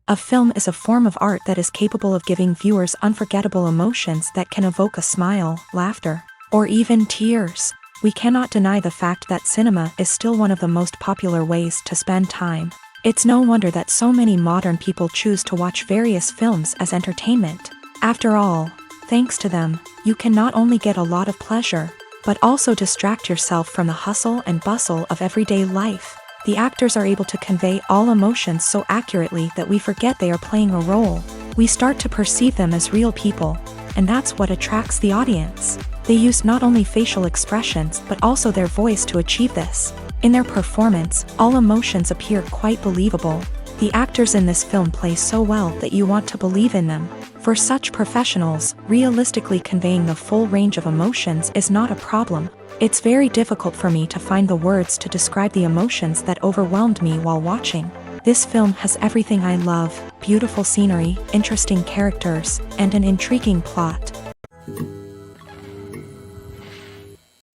A film is a form of art that is capable of giving viewers unforgettable emotions that can evoke a smile, laughter, or even tears. We cannot deny the fact that cinema is still one of the most popular ways to spend time. It's no wonder that so many modern people choose to watch various films as entertainment. After all, thanks to them, you can not only get a lot of pleasure, but also distract yourself from the hustle and bustle of everyday life. The actors are able to convey all emotions so accurately that we forget they are playing a role. We start to perceive them as real people, and that's what attracts the audience. They use not only facial expressions but also their voice to achieve this. In their performance, all emotions appear quite believable. The actors in this film play so well that you want to believe in them. For such professionals, realistically conveying the full range of emotions is not a problem. It's very difficult for me to find the words to describe the emotions that overwhelmed me while watching. This film has everything I love: beautiful scenery, interesting characters, and an intriguing plot.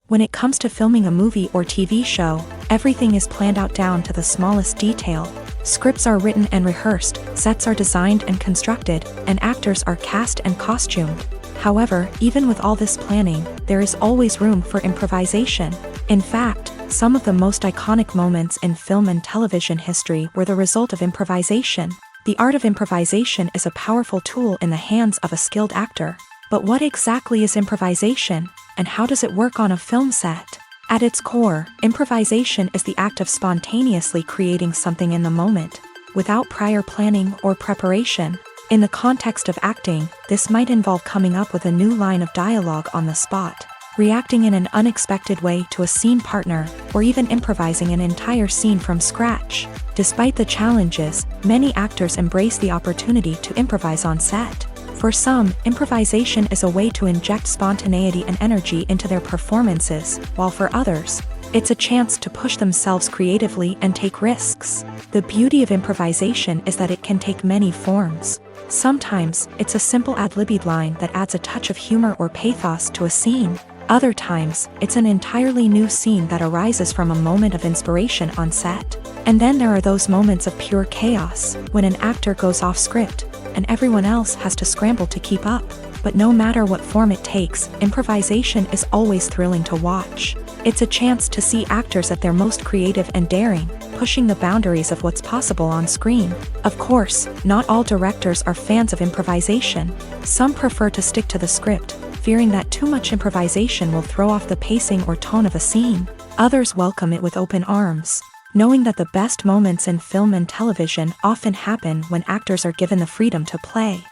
When it comes to filming a movie or TV show, everything is planned out down to the smallest detail. Scripts are written and rehearsed, sets are designed and constructed, and actors are cast and costumed. However, even with all this planning, there is always room for improvisation. In fact, some of the most iconic moments in film and television history were the result of improvisation. The art of improvisation is a powerful tool in the hands of a skilled actor. But what exactly is improvisation, and how does it work on a film set? At its core, improvisation is the act of spontaneously creating something in the moment, without prior planning or preparation. In the context of acting, this might involve coming up with a new line of dialogue on the spot, reacting in an unexpected way to a scene partner, or even improvising an entire scene from scratch. Despite the challenges, many actors embrace the opportunity to improvise on set. For some, improvisation is a way to inject spontaneity and energy into their performances, while for others, it's a chance to push themselves creatively and take risks. The beauty of improvisation is that it can take many forms. Sometimes, it's a simple ad-libbed line that adds a touch of humor or pathos to a scene. Other times, it's an entirely new scene that arises from a moment of inspiration on set. And then there are those moments of pure chaos, when an actor goes off script, and everyone else has to scramble to keep up. But no matter what form it takes, improvisation is always thrilling to watch. It's a chance to see actors at their most creative and daring, pushing the boundaries of what's possible on screen. Of course, not all directors are fans of improvisation. Some prefer to stick to the script, fearing that too much improvisation will throw off the pacing or tone of a scene. Others welcome it with open arms, knowing that the best moments in film and television often happen when actors are given the freedom to play.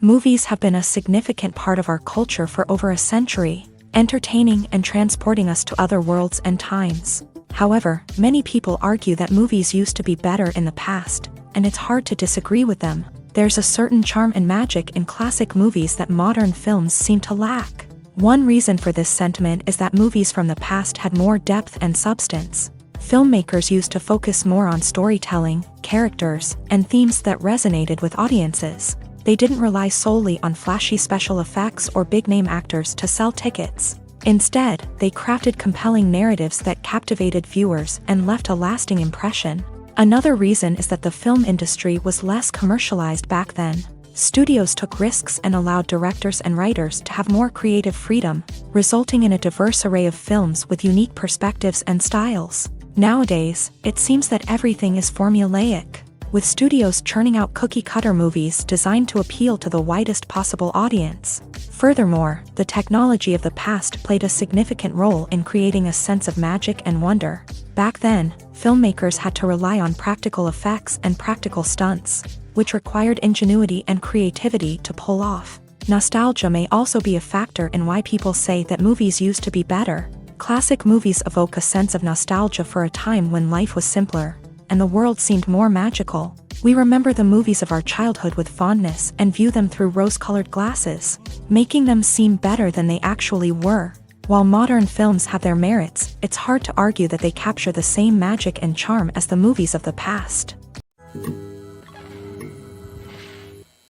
Movies have been a significant part of our culture for over a century, entertaining and transporting us to other worlds and times. However, many people argue that movies used to be better in the past, and it's hard to disagree with them. There's a certain charm and magic in classic movies that modern films seem to lack. One reason for this sentiment is that movies from the past had more depth and substance. Filmmakers used to focus more on storytelling, characters, and themes that resonated with audiences. They didn't rely solely on flashy special effects or big-name actors to sell tickets. Instead, they crafted compelling narratives that captivated viewers and left a lasting impression. Another reason is that the film industry was less commercialized back then. Studios took risks and allowed directors and writers to have more creative freedom, resulting in a diverse array of films with unique perspectives and styles. Nowadays, it seems that everything is formulaic, with studios churning out cookie-cutter movies designed to appeal to the widest possible audience. Furthermore, the technology of the past played a significant role in creating a sense of magic and wonder. Back then, filmmakers had to rely on practical effects and practical stunts, which required ingenuity and creativity to pull off. Nostalgia may also be a factor in why people say that movies used to be better. Classic movies evoke a sense of nostalgia for a time when life was simpler, and the world seemed more magical. We remember the movies of our childhood with fondness and view them through rose-colored glasses, making them seem better than they actually were. While modern films have their merits, it's hard to argue that they capture the same magic and charm as the movies of the past.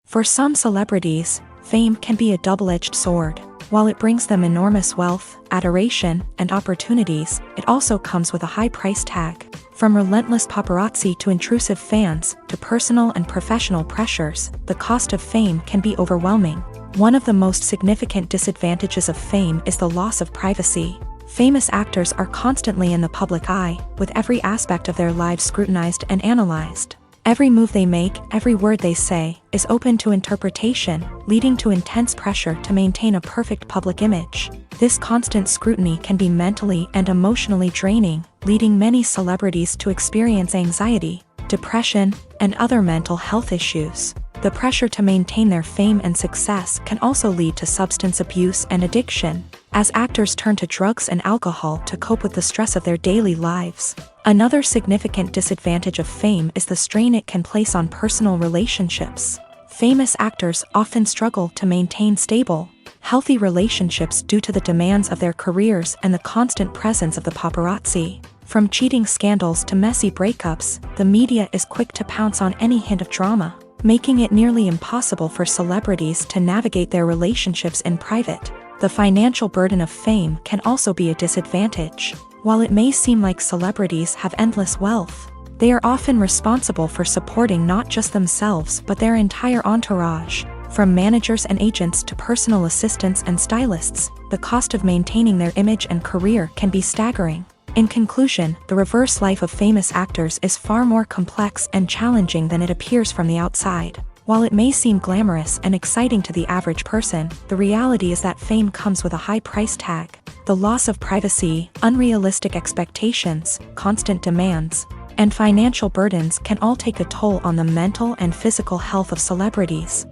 For some celebrities, fame can be a double-edged sword. While it brings them enormous wealth, adoration, and opportunities, it also comes with a high price tag. From relentless paparazzi to intrusive fans, to personal and professional pressures, the cost of fame can be overwhelming. One of the most significant disadvantages of fame is the loss of privacy. Famous actors are constantly in the public eye, with every aspect of their lives scrutinized and analyzed. Every move they make, every word they say, is open to interpretation, leading to intense pressure to maintain a perfect public image. This constant scrutiny can be mentally and emotionally draining, leading many celebrities to experience anxiety, depression, and other mental health issues. The pressure to maintain their fame and success can also lead to substance abuse and addiction, as actors turn to drugs and alcohol to cope with the stress of their daily lives. Another significant disadvantage of fame is the strain it can place on personal relationships. Famous actors often struggle to maintain stable, healthy relationships due to the demands of their careers and the constant presence of the paparazzi. From cheating scandals to messy breakups, the media is quick to pounce on any hint of drama, making it nearly impossible for celebrities to navigate their relationships in private. The financial burden of fame can also be a disadvantage. While it may seem like celebrities have endless wealth, they are often responsible for supporting not just themselves but their entire entourage. From managers and agents to personal assistants and stylists, the cost of maintaining their image and career can be staggering. In conclusion, the reverse life of famous actors is far more complex and challenging than it appears from the outside. While it may seem glamorous and exciting to the average person, the reality is that fame comes with a high price tag. The loss of privacy, unrealistic expectations, constant demands, and financial burdens can all take a toll on the mental and physical health of celebrities.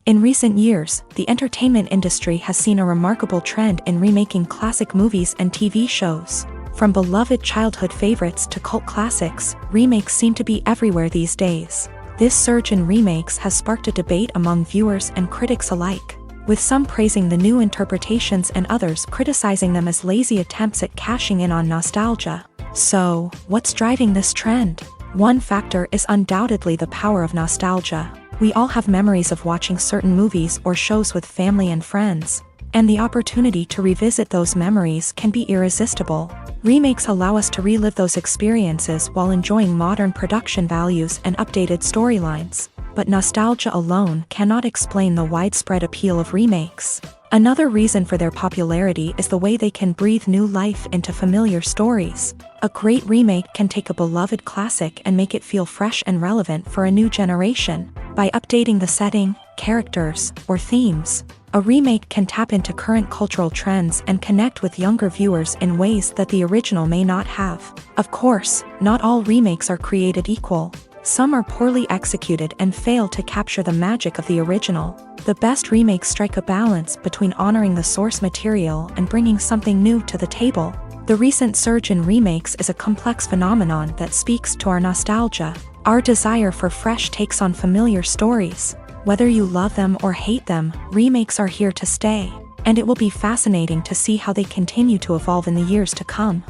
In recent years, the entertainment industry has seen a remarkable trend in remaking classic movies and TV shows. From beloved childhood favorites to cult classics, remakes seem to be everywhere these days. This surge in remakes has sparked a debate among viewers and critics alike, with some praising the new interpretations and others criticizing them as lazy attempts at cashing in on nostalgia. So, what's driving this trend? One factor is undoubtedly the power of nostalgia. We all have memories of watching certain movies or shows with family and friends, and the opportunity to revisit those memories can be irresistible. Remakes allow us to relive those experiences while enjoying modern production values and updated storylines. But nostalgia alone cannot explain the widespread appeal of remakes. Another reason for their popularity is the way they can breathe new life into familiar stories. A great remake can take a beloved classic and make it feel fresh and relevant for a new generation. By updating the setting, characters, or themes, a remake can tap into current cultural trends and connect with younger viewers in ways that the original may not have. Of course, not all remakes are created equal. Some are poorly executed and fail to capture the magic of the original. The best remakes strike a balance between honoring the source material and bringing something new to the table. The recent surge in remakes is a complex phenomenon that speaks to our nostalgia, our desire for fresh takes on familiar stories. Whether you love them or hate them, remakes are here to stay, and it will be fascinating to see how they continue to evolve in the years to come.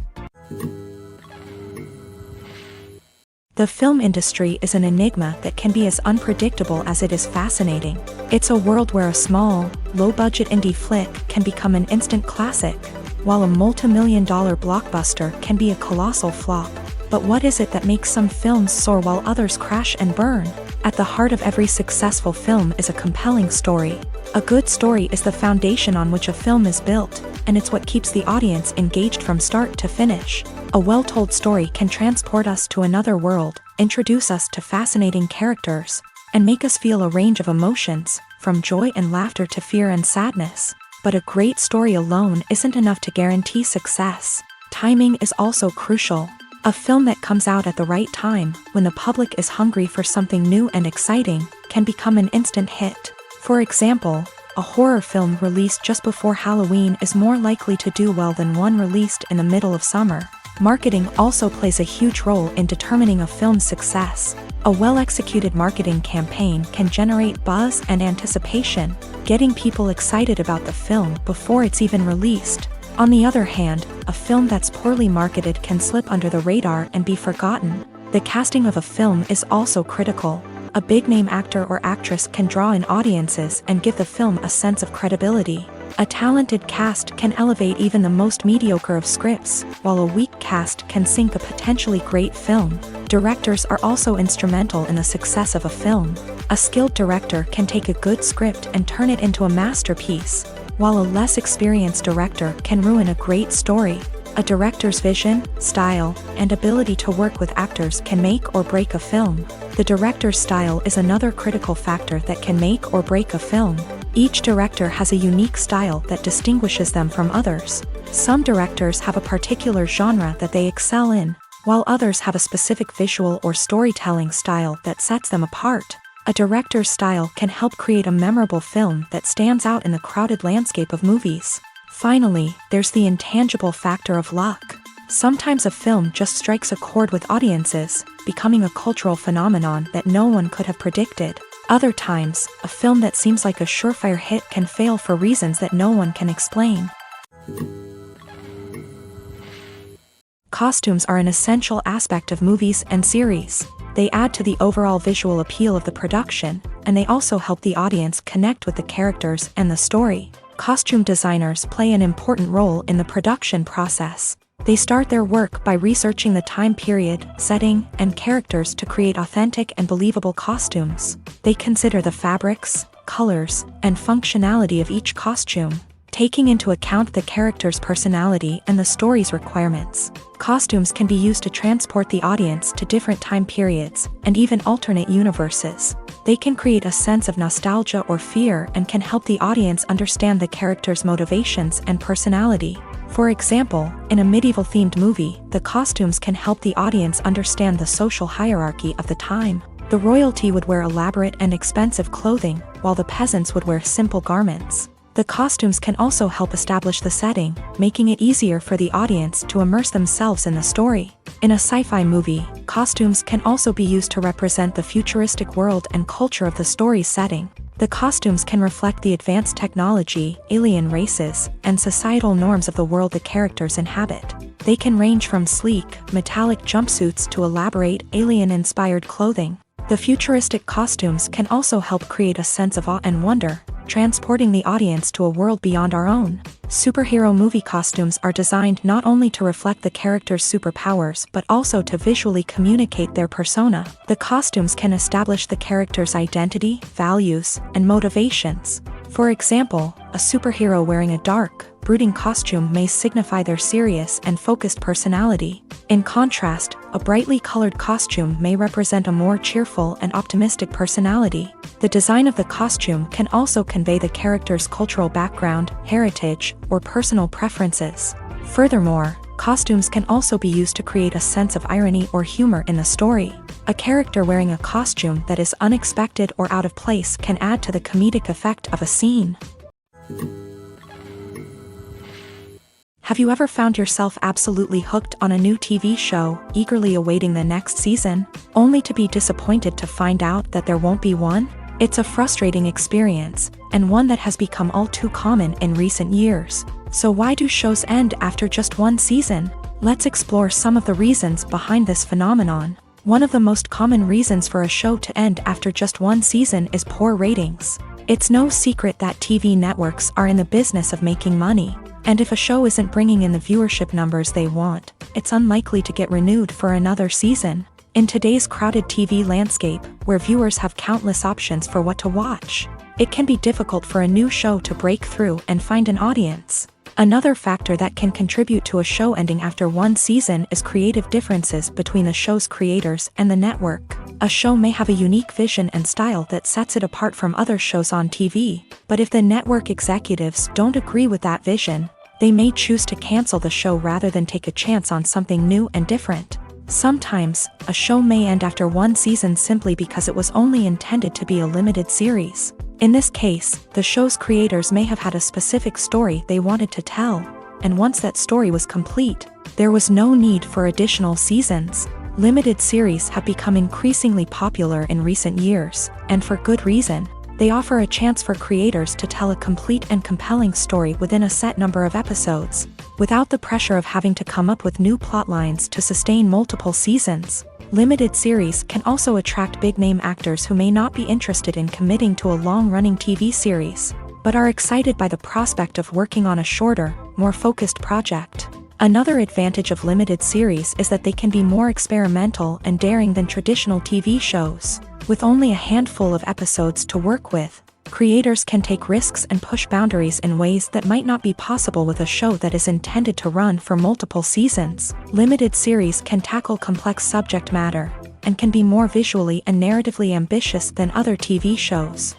The film industry is an enigma that can be as unpredictable as it is fascinating. It's a world where a small, low-budget indie flick can become an instant classic, while a multi-million-dollar blockbuster can be a colossal flop. But what is it that makes some films soar while others crash and burn? At the heart of every successful film is a compelling story. A good story is the foundation on which a film is built, and it's what keeps the audience engaged from start to finish. A well-told story can transport us to another world, introduce us to fascinating characters, and make us feel a range of emotions, from joy and laughter to fear and sadness. But a great story alone isn't enough to guarantee success. Timing is also crucial. A film that comes out at the right time, when the public is hungry for something new and exciting, can become an instant hit. For example, a horror film released just before Halloween is more likely to do well than one released in the middle of summer. Marketing also plays a huge role in determining a film's success. A well-executed marketing campaign can generate buzz and anticipation, getting people excited about the film before it's even released. On the other hand, a film that's poorly marketed can slip under the radar and be forgotten. The casting of a film is also critical. A big-name actor or actress can draw in audiences and give the film a sense of credibility. A talented cast can elevate even the most mediocre of scripts, while a weak cast can sink a potentially great film. Directors are also instrumental in the success of a film. A skilled director can take a good script and turn it into a masterpiece, while a less experienced director can ruin a great story. A director's vision, style, and ability to work with actors can make or break a film. The director's style is another critical factor that can make or break a film. Each director has a unique style that distinguishes them from others. Some directors have a particular genre that they excel in, while others have a specific visual or storytelling style that sets them apart. A director's style can help create a memorable film that stands out in the crowded landscape of movies. Finally, there's the intangible factor of luck. Sometimes a film just strikes a chord with audiences, becoming a cultural phenomenon that no one could have predicted. Other times, a film that seems like a surefire hit can fail for reasons that no one can explain. Costumes are an essential aspect of movies and series. They add to the overall visual appeal of the production, and they also help the audience connect with the characters and the story. Costume designers play an important role in the production process. They start their work by researching the time period, setting, and characters to create authentic and believable costumes. They consider the fabrics, colors, and functionality of each costume, taking into account the character's personality and the story's requirements. Costumes can be used to transport the audience to different time periods and even alternate universes. They can create a sense of nostalgia or fear and can help the audience understand the character's motivations and personality. For example, in a medieval-themed movie, the costumes can help the audience understand the social hierarchy of the time. The royalty would wear elaborate and expensive clothing, while the peasants would wear simple garments. The costumes can also help establish the setting, making it easier for the audience to immerse themselves in the story. In a sci-fi movie, costumes can also be used to represent the futuristic world and culture of the story's setting. The costumes can reflect the advanced technology, alien races, and societal norms of the world the characters inhabit. They can range from sleek, metallic jumpsuits to elaborate, alien-inspired clothing. The futuristic costumes can also help create a sense of awe and wonder, transporting the audience to a world beyond our own. Superhero movie costumes are designed not only to reflect the character's superpowers but also to visually communicate their persona. The costumes can establish the character's identity, values, and motivations. For example, a superhero wearing a dark, brooding costume may signify their serious and focused personality. In contrast, a brightly colored costume may represent a more cheerful and optimistic personality. The design of the costume can also convey the character's cultural background, heritage, or personal preferences. Furthermore, costumes can also be used to create a sense of irony or humor in the story. A character wearing a costume that is unexpected or out of place can add to the comedic effect of a scene. Have you ever found yourself absolutely hooked on a new TV show, eagerly awaiting the next season, only to be disappointed to find out that there won't be one? It's a frustrating experience, and one that has become all too common in recent years. So why do shows end after just one season? Let's explore some of the reasons behind this phenomenon. One of the most common reasons for a show to end after just one season is poor ratings. It's no secret that TV networks are in the business of making money. And if a show isn't bringing in the viewership numbers they want, it's unlikely to get renewed for another season. In today's crowded TV landscape, where viewers have countless options for what to watch, it can be difficult for a new show to break through and find an audience. Another factor that can contribute to a show ending after one season is creative differences between the show's creators and the network. A show may have a unique vision and style that sets it apart from other shows on TV, but if the network executives don't agree with that vision, they may choose to cancel the show rather than take a chance on something new and different. Sometimes, a show may end after one season simply because it was only intended to be a limited series. In this case, the show's creators may have had a specific story they wanted to tell, and once that story was complete, there was no need for additional seasons. Limited series have become increasingly popular in recent years, and for good reason. They offer a chance for creators to tell a complete and compelling story within a set number of episodes, without the pressure of having to come up with new plotlines to sustain multiple seasons. Limited series can also attract big-name actors who may not be interested in committing to a long-running TV series, but are excited by the prospect of working on a shorter, more focused project. Another advantage of limited series is that they can be more experimental and daring than traditional TV shows. With only a handful of episodes to work with, creators can take risks and push boundaries in ways that might not be possible with a show that is intended to run for multiple seasons. Limited series can tackle complex subject matter, and can be more visually and narratively ambitious than other TV shows.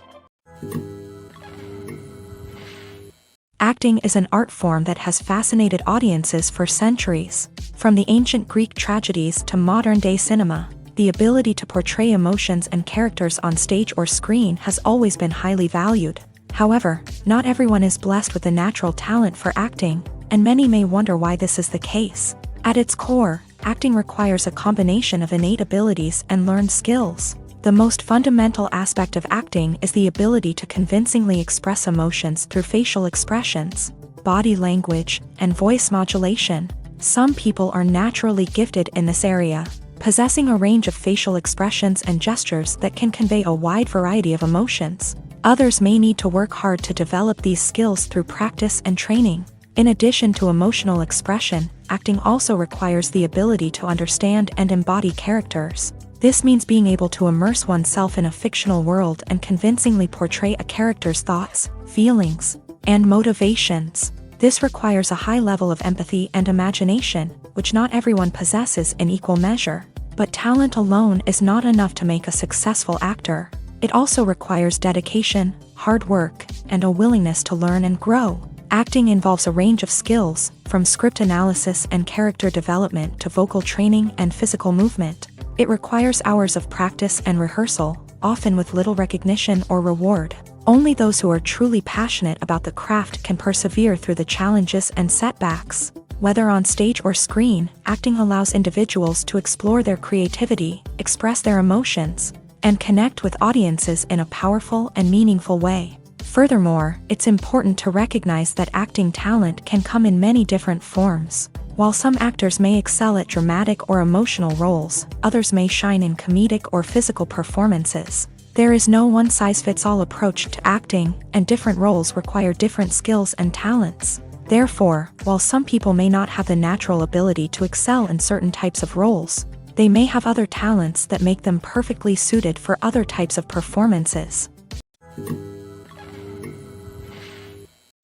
Acting is an art form that has fascinated audiences for centuries. From the ancient Greek tragedies to modern-day cinema, the ability to portray emotions and characters on stage or screen has always been highly valued. However, not everyone is blessed with a natural talent for acting, and many may wonder why this is the case. At its core, acting requires a combination of innate abilities and learned skills. The most fundamental aspect of acting is the ability to convincingly express emotions through facial expressions, body language, and voice modulation. Some people are naturally gifted in this area, possessing a range of facial expressions and gestures that can convey a wide variety of emotions. Others may need to work hard to develop these skills through practice and training. In addition to emotional expression, acting also requires the ability to understand and embody characters. This means being able to immerse oneself in a fictional world and convincingly portray a character's thoughts, feelings, and motivations. This requires a high level of empathy and imagination, which not everyone possesses in equal measure. But talent alone is not enough to make a successful actor. It also requires dedication, hard work, and a willingness to learn and grow. Acting involves a range of skills, from script analysis and character development to vocal training and physical movement. It requires hours of practice and rehearsal, often with little recognition or reward. Only those who are truly passionate about the craft can persevere through the challenges and setbacks. Whether on stage or screen, acting allows individuals to explore their creativity, express their emotions, and connect with audiences in a powerful and meaningful way. Furthermore, it's important to recognize that acting talent can come in many different forms. While some actors may excel at dramatic or emotional roles, others may shine in comedic or physical performances. There is no one-size-fits-all approach to acting, and different roles require different skills and talents. Therefore, while some people may not have the natural ability to excel in certain types of roles, they may have other talents that make them perfectly suited for other types of performances.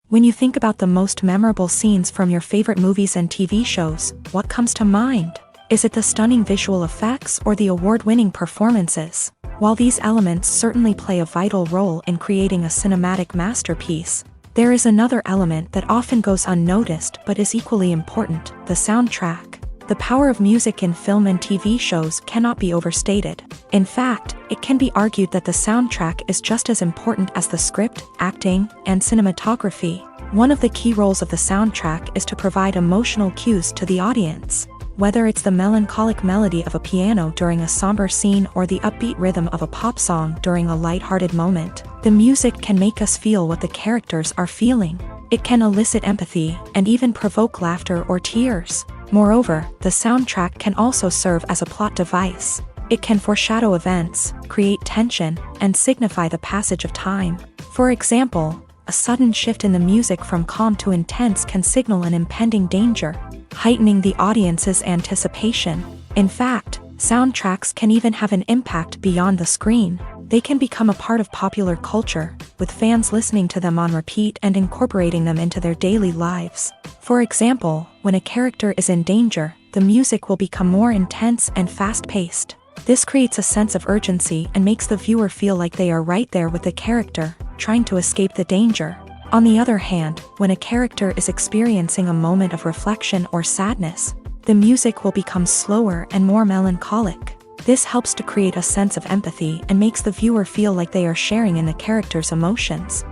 When you think about the most memorable scenes from your favorite movies and TV shows, what comes to mind? Is it the stunning visual effects or the award-winning performances? While these elements certainly play a vital role in creating a cinematic masterpiece, there is another element that often goes unnoticed but is equally important: the soundtrack. The power of music in film and TV shows cannot be overstated. In fact, it can be argued that the soundtrack is just as important as the script, acting, and cinematography. One of the key roles of the soundtrack is to provide emotional cues to the audience. Whether it's the melancholic melody of a piano during a somber scene or the upbeat rhythm of a pop song during a lighthearted moment, the music can make us feel what the characters are feeling. It can elicit empathy and even provoke laughter or tears. Moreover, the soundtrack can also serve as a plot device. It can foreshadow events, create tension, and signify the passage of time. For example, a sudden shift in the music from calm to intense can signal an impending danger, heightening the audience's anticipation. In fact, soundtracks can even have an impact beyond the screen. They can become a part of popular culture, with fans listening to them on repeat and incorporating them into their daily lives. For example, when a character is in danger, the music will become more intense and fast-paced. This creates a sense of urgency and makes the viewer feel like they are right there with the character, trying to escape the danger. On the other hand, when a character is experiencing a moment of reflection or sadness, the music will become slower and more melancholic. This helps to create a sense of empathy and makes the viewer feel like they are sharing in the character's emotions.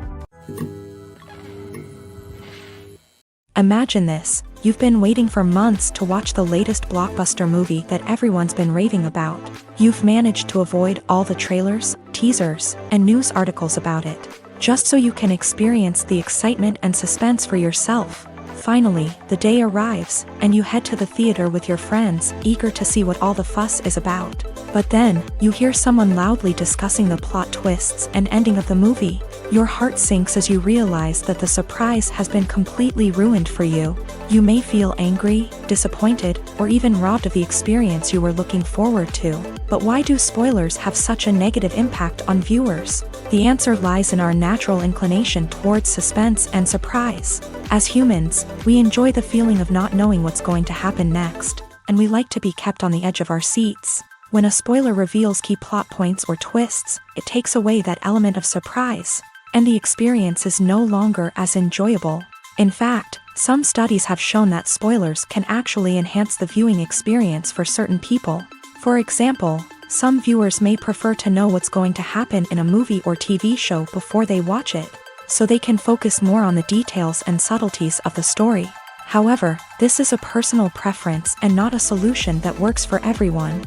Imagine this: You've been waiting for months to watch the latest blockbuster movie that everyone's been raving about. You've managed to avoid all the trailers, teasers, and news articles about it, just so you can experience the excitement and suspense for yourself. Finally, the day arrives, and you head to the theater with your friends, eager to see what all the fuss is about. But then, you hear someone loudly discussing the plot twists and ending of the movie. Your heart sinks as you realize that the surprise has been completely ruined for you. You may feel angry, disappointed, or even robbed of the experience you were looking forward to. But why do spoilers have such a negative impact on viewers? The answer lies in our natural inclination towards suspense and surprise. As humans, we enjoy the feeling of not knowing what's going to happen next, and we like to be kept on the edge of our seats. When a spoiler reveals key plot points or twists, it takes away that element of surprise, and the experience is no longer as enjoyable. In fact, some studies have shown that spoilers can actually enhance the viewing experience for certain people. For example, some viewers may prefer to know what's going to happen in a movie or TV show before they watch it, so they can focus more on the details and subtleties of the story. However, this is a personal preference and not a solution that works for everyone.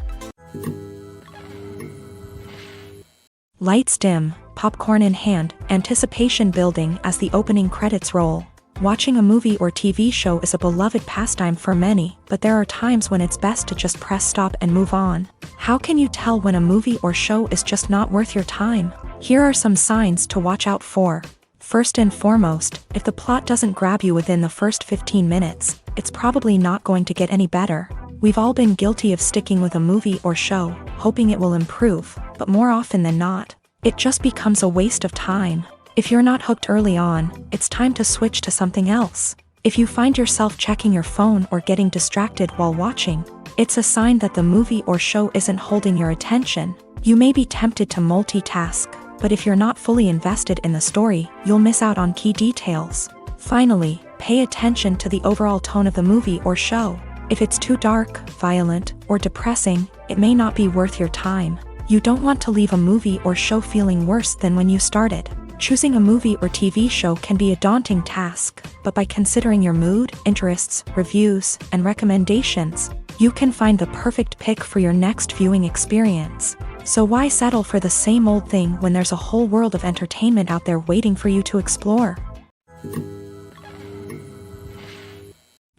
Lights dim, popcorn in hand, anticipation building as the opening credits roll. Watching a movie or TV show is a beloved pastime for many, but there are times when it's best to just press stop and move on. How can you tell when a movie or show is just not worth your time? Here are some signs to watch out for. First and foremost, if the plot doesn't grab you within the first 15 minutes, it's probably not going to get any better. We've all been guilty of sticking with a movie or show, hoping it will improve, but more often than not, it just becomes a waste of time. If you're not hooked early on, it's time to switch to something else. If you find yourself checking your phone or getting distracted while watching, it's a sign that the movie or show isn't holding your attention. You may be tempted to multitask, but if you're not fully invested in the story, you'll miss out on key details. Finally, pay attention to the overall tone of the movie or show. If it's too dark, violent, or depressing, it may not be worth your time. You don't want to leave a movie or show feeling worse than when you started. Choosing a movie or TV show can be a daunting task, but by considering your mood, interests, reviews, and recommendations, you can find the perfect pick for your next viewing experience. So why settle for the same old thing when there's a whole world of entertainment out there waiting for you to explore?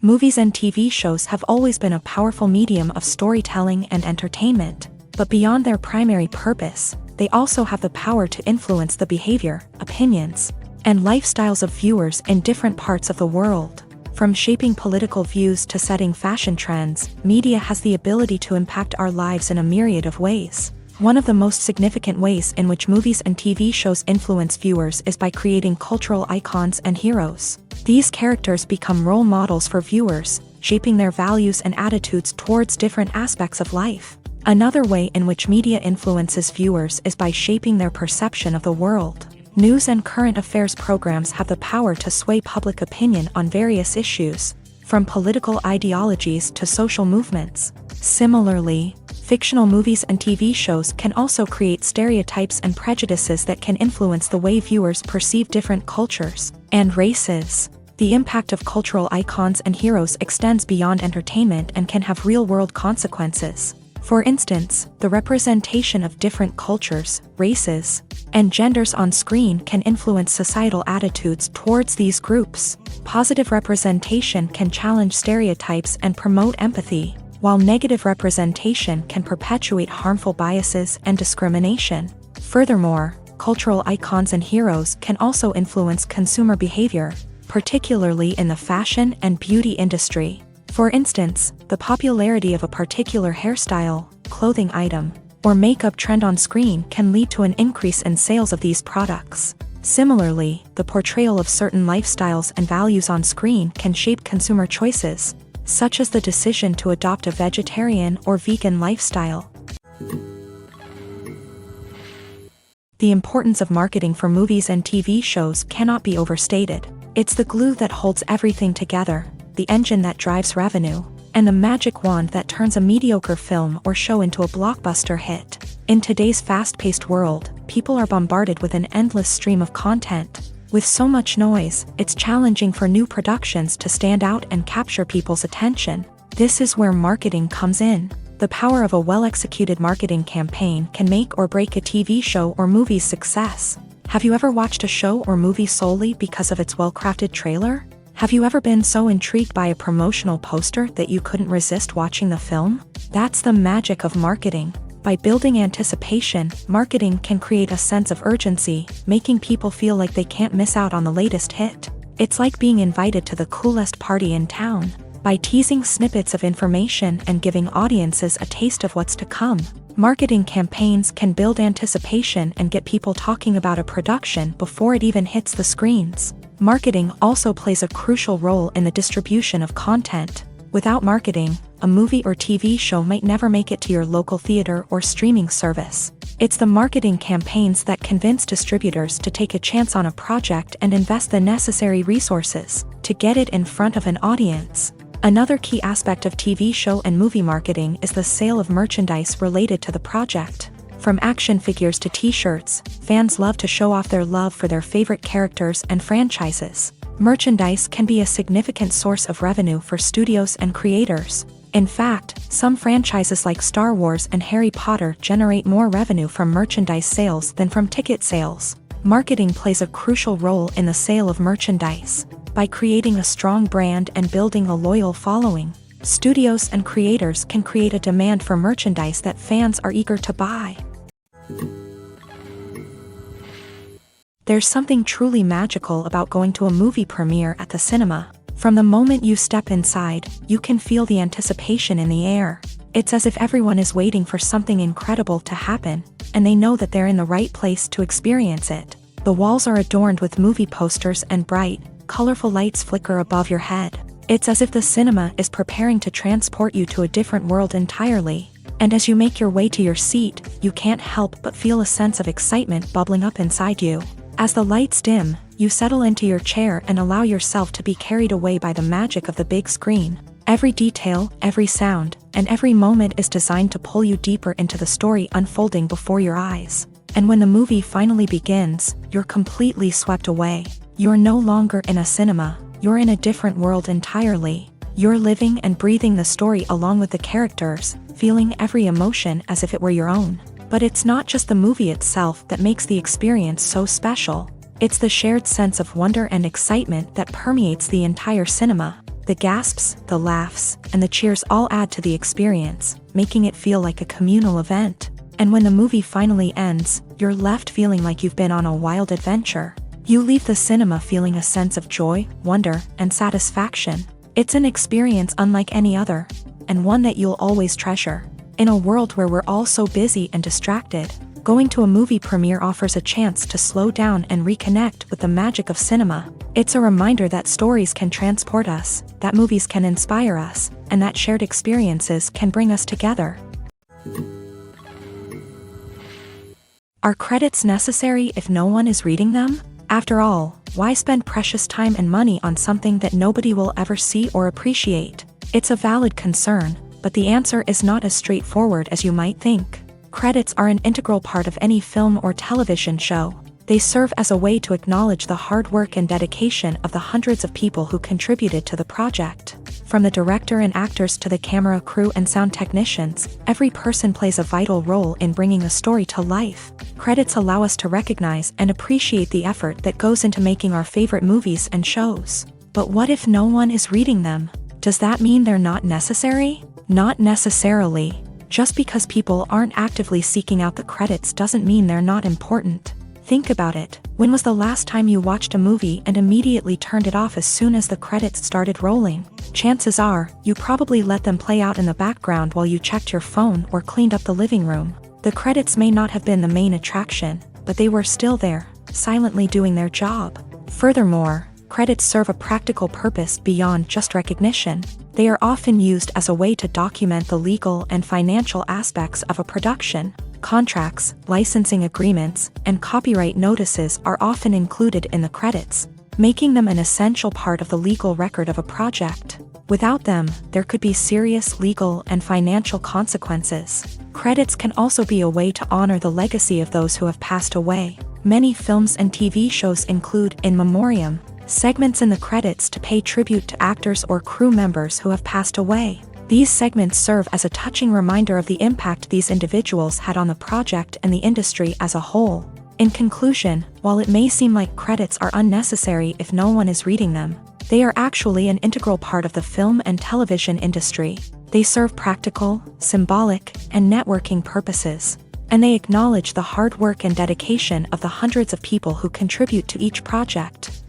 Movies and TV shows have always been a powerful medium of storytelling and entertainment, but beyond their primary purpose, they also have the power to influence the behavior, opinions, and lifestyles of viewers in different parts of the world. From shaping political views to setting fashion trends, media has the ability to impact our lives in a myriad of ways. One of the most significant ways in which movies and TV shows influence viewers is by creating cultural icons and heroes. These characters become role models for viewers, shaping their values and attitudes towards different aspects of life. Another way in which media influences viewers is by shaping their perception of the world. News and current affairs programs have the power to sway public opinion on various issues, from political ideologies to social movements. Similarly, fictional movies and TV shows can also create stereotypes and prejudices that can influence the way viewers perceive different cultures and races. The impact of cultural icons and heroes extends beyond entertainment and can have real-world consequences. For instance, the representation of different cultures, races, and genders on screen can influence societal attitudes towards these groups. Positive representation can challenge stereotypes and promote empathy, while negative representation can perpetuate harmful biases and discrimination. Furthermore, cultural icons and heroes can also influence consumer behavior, particularly in the fashion and beauty industry. For instance, the popularity of a particular hairstyle, clothing item, or makeup trend on screen can lead to an increase in sales of these products. Similarly, the portrayal of certain lifestyles and values on screen can shape consumer choices, such as the decision to adopt a vegetarian or vegan lifestyle. The importance of marketing for movies and TV shows cannot be overstated. It's the glue that holds everything together, the engine that drives revenue, and the magic wand that turns a mediocre film or show into a blockbuster hit. In today's fast-paced world, people are bombarded with an endless stream of content. With so much noise, it's challenging for new productions to stand out and capture people's attention. This is where marketing comes in. The power of a well-executed marketing campaign can make or break a TV show or movie's success. Have you ever watched a show or movie solely because of its well-crafted trailer? Have you ever been so intrigued by a promotional poster that you couldn't resist watching the film? That's the magic of marketing. By building anticipation, marketing can create a sense of urgency, making people feel like they can't miss out on the latest hit. It's like being invited to the coolest party in town. By teasing snippets of information and giving audiences a taste of what's to come, marketing campaigns can build anticipation and get people talking about a production before it even hits the screens. Marketing also plays a crucial role in the distribution of content. Without marketing, a movie or TV show might never make it to your local theater or streaming service. It's the marketing campaigns that convince distributors to take a chance on a project and invest the necessary resources to get it in front of an audience. Another key aspect of TV show and movie marketing is the sale of merchandise related to the project. From action figures to t-shirts, fans love to show off their love for their favorite characters and franchises. Merchandise can be a significant source of revenue for studios and creators. In fact, some franchises like Star Wars and Harry Potter generate more revenue from merchandise sales than from ticket sales. Marketing plays a crucial role in the sale of merchandise. By creating a strong brand and building a loyal following, studios and creators can create a demand for merchandise that fans are eager to buy. There's something truly magical about going to a movie premiere at the cinema. From the moment you step inside, you can feel the anticipation in the air. It's as if everyone is waiting for something incredible to happen, and they know that they're in the right place to experience it. The walls are adorned with movie posters and bright, colorful lights flicker above your head. It's as if the cinema is preparing to transport you to a different world entirely. And as you make your way to your seat, you can't help but feel a sense of excitement bubbling up inside you. As the lights dim, you settle into your chair and allow yourself to be carried away by the magic of the big screen. Every detail, every sound, and every moment is designed to pull you deeper into the story unfolding before your eyes. And when the movie finally begins, you're completely swept away. You're no longer in a cinema, you're in a different world entirely. You're living and breathing the story along with the characters, feeling every emotion as if it were your own. But it's not just the movie itself that makes the experience so special. It's the shared sense of wonder and excitement that permeates the entire cinema. The gasps, the laughs, and the cheers all add to the experience, making it feel like a communal event. And when the movie finally ends, you're left feeling like you've been on a wild adventure. You leave the cinema feeling a sense of joy, wonder, and satisfaction. It's an experience unlike any other, and one that you'll always treasure. In a world where we're all so busy and distracted, going to a movie premiere offers a chance to slow down and reconnect with the magic of cinema. It's a reminder that stories can transport us, that movies can inspire us, and that shared experiences can bring us together. Are credits necessary if no one is reading them? After all, why spend precious time and money on something that nobody will ever see or appreciate? It's a valid concern, but the answer is not as straightforward as you might think. Credits are an integral part of any film or television show. They serve as a way to acknowledge the hard work and dedication of the hundreds of people who contributed to the project. From the director and actors to the camera crew and sound technicians, every person plays a vital role in bringing a story to life. Credits allow us to recognize and appreciate the effort that goes into making our favorite movies and shows. But what if no one is reading them? Does that mean they're not necessary? Not necessarily. Just because people aren't actively seeking out the credits doesn't mean they're not important. Think about it. When was the last time you watched a movie and immediately turned it off as soon as the credits started rolling? Chances are, you probably let them play out in the background while you checked your phone or cleaned up the living room. The credits may not have been the main attraction, but they were still there, silently doing their job. Furthermore, credits serve a practical purpose beyond just recognition. They are often used as a way to document the legal and financial aspects of a production. Contracts, licensing agreements, and copyright notices are often included in the credits, making them an essential part of the legal record of a project. Without them, there could be serious legal and financial consequences. Credits can also be a way to honor the legacy of those who have passed away. Many films and TV shows include, in memoriam, segments in the credits to pay tribute to actors or crew members who have passed away. These segments serve as a touching reminder of the impact these individuals had on the project and the industry as a whole. In conclusion, while it may seem like credits are unnecessary if no one is reading them, they are actually an integral part of the film and television industry. They serve practical, symbolic, and networking purposes, and they acknowledge the hard work and dedication of the hundreds of people who contribute to each project.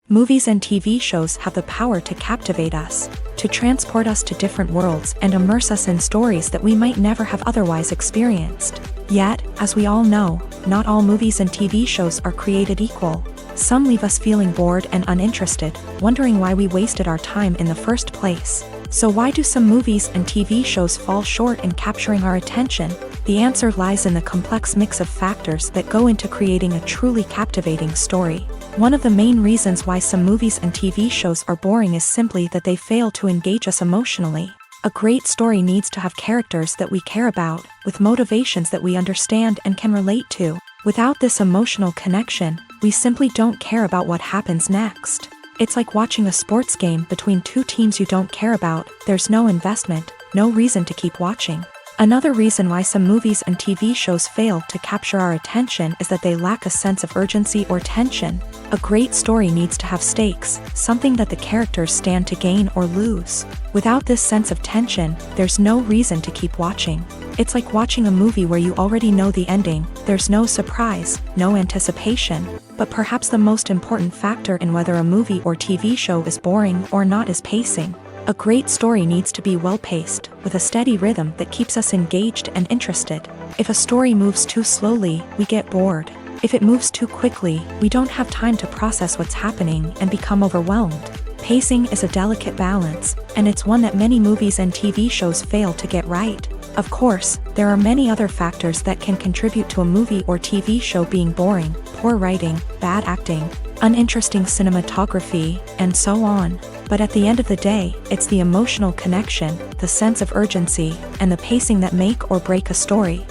Movies and TV shows have the power to captivate us, to transport us to different worlds and immerse us in stories that we might never have otherwise experienced. Yet, as we all know, not all movies and TV shows are created equal. Some leave us feeling bored and uninterested, wondering why we wasted our time in the first place. So why do some movies and TV shows fall short in capturing our attention? The answer lies in the complex mix of factors that go into creating a truly captivating story. One of the main reasons why some movies and TV shows are boring is simply that they fail to engage us emotionally. A great story needs to have characters that we care about, with motivations that we understand and can relate to. Without this emotional connection, we simply don't care about what happens next. It's like watching a sports game between two teams you don't care about. There's no investment, no reason to keep watching. Another reason why some movies and TV shows fail to capture our attention is that they lack a sense of urgency or tension. A great story needs to have stakes, something that the characters stand to gain or lose. Without this sense of tension, there's no reason to keep watching. It's like watching a movie where you already know the ending. There's no surprise, no anticipation. But perhaps the most important factor in whether a movie or TV show is boring or not is pacing. A great story needs to be well-paced, with a steady rhythm that keeps us engaged and interested. If a story moves too slowly, we get bored. If it moves too quickly, we don't have time to process what's happening and become overwhelmed. Pacing is a delicate balance, and it's one that many movies and TV shows fail to get right. Of course, there are many other factors that can contribute to a movie or TV show being boring: poor writing, bad acting, uninteresting cinematography, and so on. But at the end of the day, it's the emotional connection, the sense of urgency, and the pacing that make or break a story.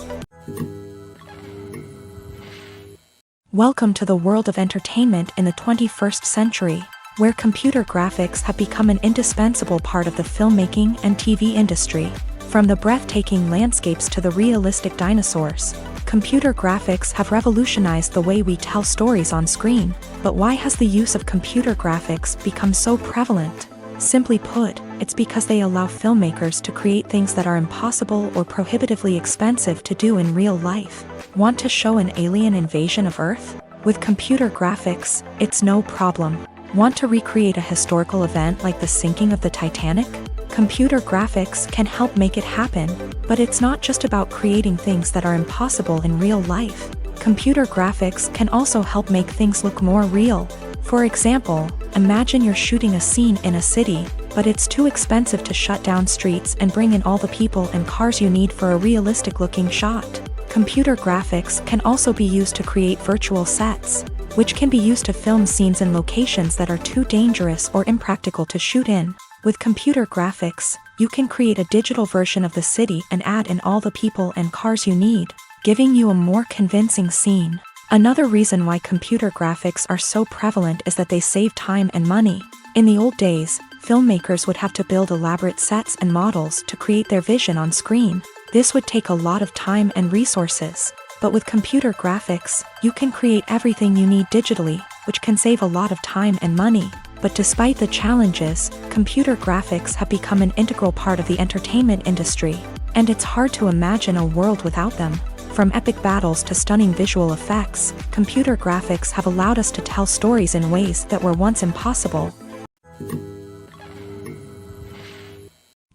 Welcome to the world of entertainment in the 21st century, where computer graphics have become an indispensable part of the filmmaking and TV industry. From the breathtaking landscapes to the realistic dinosaurs, computer graphics have revolutionized the way we tell stories on screen. But why has the use of computer graphics become so prevalent? Simply put, it's because they allow filmmakers to create things that are impossible or prohibitively expensive to do in real life. Want to show an alien invasion of Earth? With computer graphics, it's no problem. Want to recreate a historical event like the sinking of the Titanic? Computer graphics can help make it happen, but it's not just about creating things that are impossible in real life. Computer graphics can also help make things look more real. For example, imagine you're shooting a scene in a city, but it's too expensive to shut down streets and bring in all the people and cars you need for a realistic-looking shot. Computer graphics can also be used to create virtual sets, which can be used to film scenes in locations that are too dangerous or impractical to shoot in. With computer graphics, you can create a digital version of the city and add in all the people and cars you need, giving you a more convincing scene. Another reason why computer graphics are so prevalent is that they save time and money. In the old days, filmmakers would have to build elaborate sets and models to create their vision on screen. This would take a lot of time and resources. But with computer graphics, you can create everything you need digitally, which can save a lot of time and money. But despite the challenges, computer graphics have become an integral part of the entertainment industry, and it's hard to imagine a world without them. From epic battles to stunning visual effects, computer graphics have allowed us to tell stories in ways that were once impossible.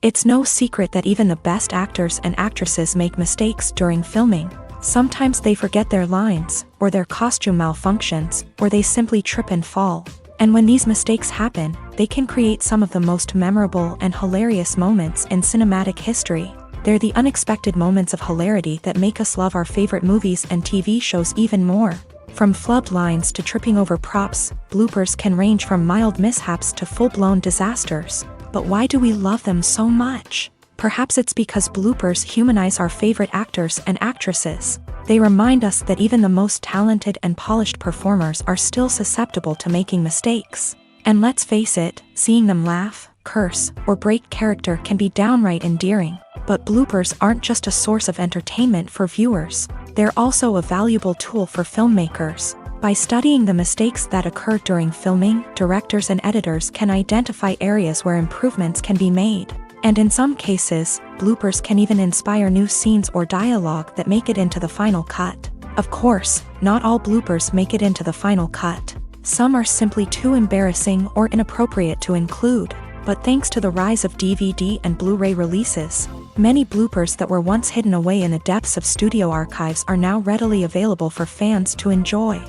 It's no secret that even the best actors and actresses make mistakes during filming. Sometimes they forget their lines, or their costume malfunctions, or they simply trip and fall. And when these mistakes happen, they can create some of the most memorable and hilarious moments in cinematic history. They're the unexpected moments of hilarity that make us love our favorite movies and TV shows even more. From flubbed lines to tripping over props, bloopers can range from mild mishaps to full-blown disasters. But why do we love them so much? Perhaps it's because bloopers humanize our favorite actors and actresses. They remind us that even the most talented and polished performers are still susceptible to making mistakes. And let's face it, seeing them laugh, curse, or break character can be downright endearing. But bloopers aren't just a source of entertainment for viewers. They're also a valuable tool for filmmakers. By studying the mistakes that occur during filming, directors and editors can identify areas where improvements can be made. And in some cases, bloopers can even inspire new scenes or dialogue that make it into the final cut. Of course, not all bloopers make it into the final cut. Some are simply too embarrassing or inappropriate to include. But thanks to the rise of DVD and Blu-ray releases, many bloopers that were once hidden away in the depths of studio archives are now readily available for fans to enjoy.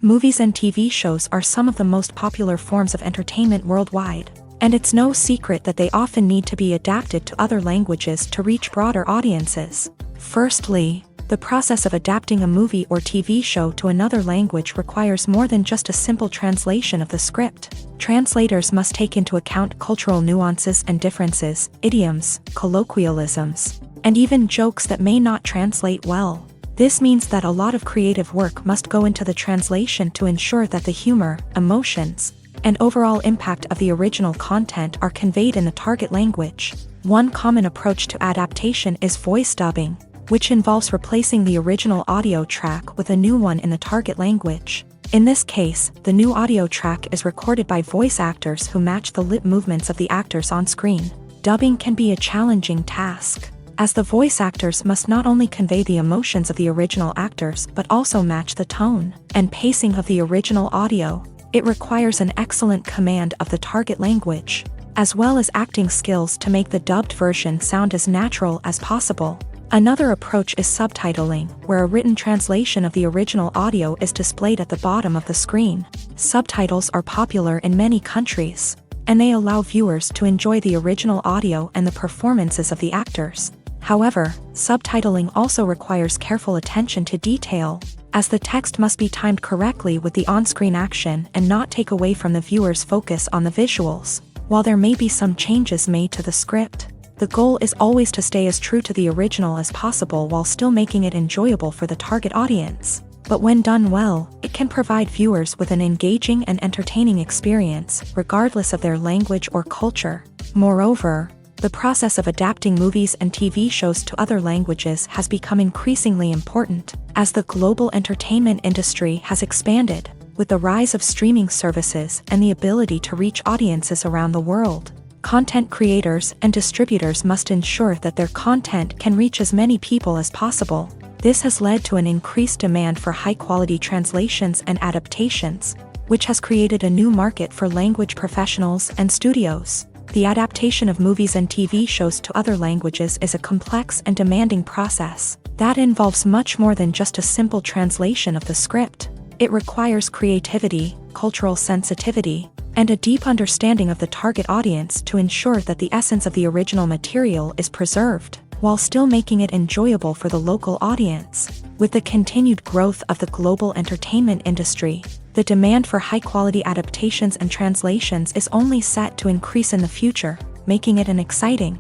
Movies and TV shows are some of the most popular forms of entertainment worldwide, and it's no secret that they often need to be adapted to other languages to reach broader audiences. Firstly, the process of adapting a movie or TV show to another language requires more than just a simple translation of the script. Translators must take into account cultural nuances and differences, idioms, colloquialisms, and even jokes that may not translate well. This means that a lot of creative work must go into the translation to ensure that the humor, emotions, and overall impact of the original content are conveyed in the target language. One common approach to adaptation is voice dubbing, which involves replacing the original audio track with a new one in the target language. In this case, the new audio track is recorded by voice actors who match the lip movements of the actors on screen. Dubbing can be a challenging task, as the voice actors must not only convey the emotions of the original actors but also match the tone and pacing of the original audio. It requires an excellent command of the target language, as well as acting skills to make the dubbed version sound as natural as possible. Another approach is subtitling, where a written translation of the original audio is displayed at the bottom of the screen. Subtitles are popular in many countries, and they allow viewers to enjoy the original audio and the performances of the actors. However, subtitling also requires careful attention to detail, as the text must be timed correctly with the on-screen action and not take away from the viewer's focus on the visuals. While there may be some changes made to the script, the goal is always to stay as true to the original as possible while still making it enjoyable for the target audience. But when done well, it can provide viewers with an engaging and entertaining experience, regardless of their language or culture. Moreover, the process of adapting movies and TV shows to other languages has become increasingly important, as the global entertainment industry has expanded, with the rise of streaming services and the ability to reach audiences around the world. Content creators and distributors must ensure that their content can reach as many people as possible. This has led to an increased demand for high-quality translations and adaptations, which has created a new market for language professionals and studios. The adaptation of movies and TV shows to other languages is a complex and demanding process that involves much more than just a simple translation of the script. It requires creativity, cultural sensitivity, and a deep understanding of the target audience to ensure that the essence of the original material is preserved, while still making it enjoyable for the local audience. With the continued growth of the global entertainment industry, the demand for high-quality adaptations and translations is only set to increase in the future, making it an exciting.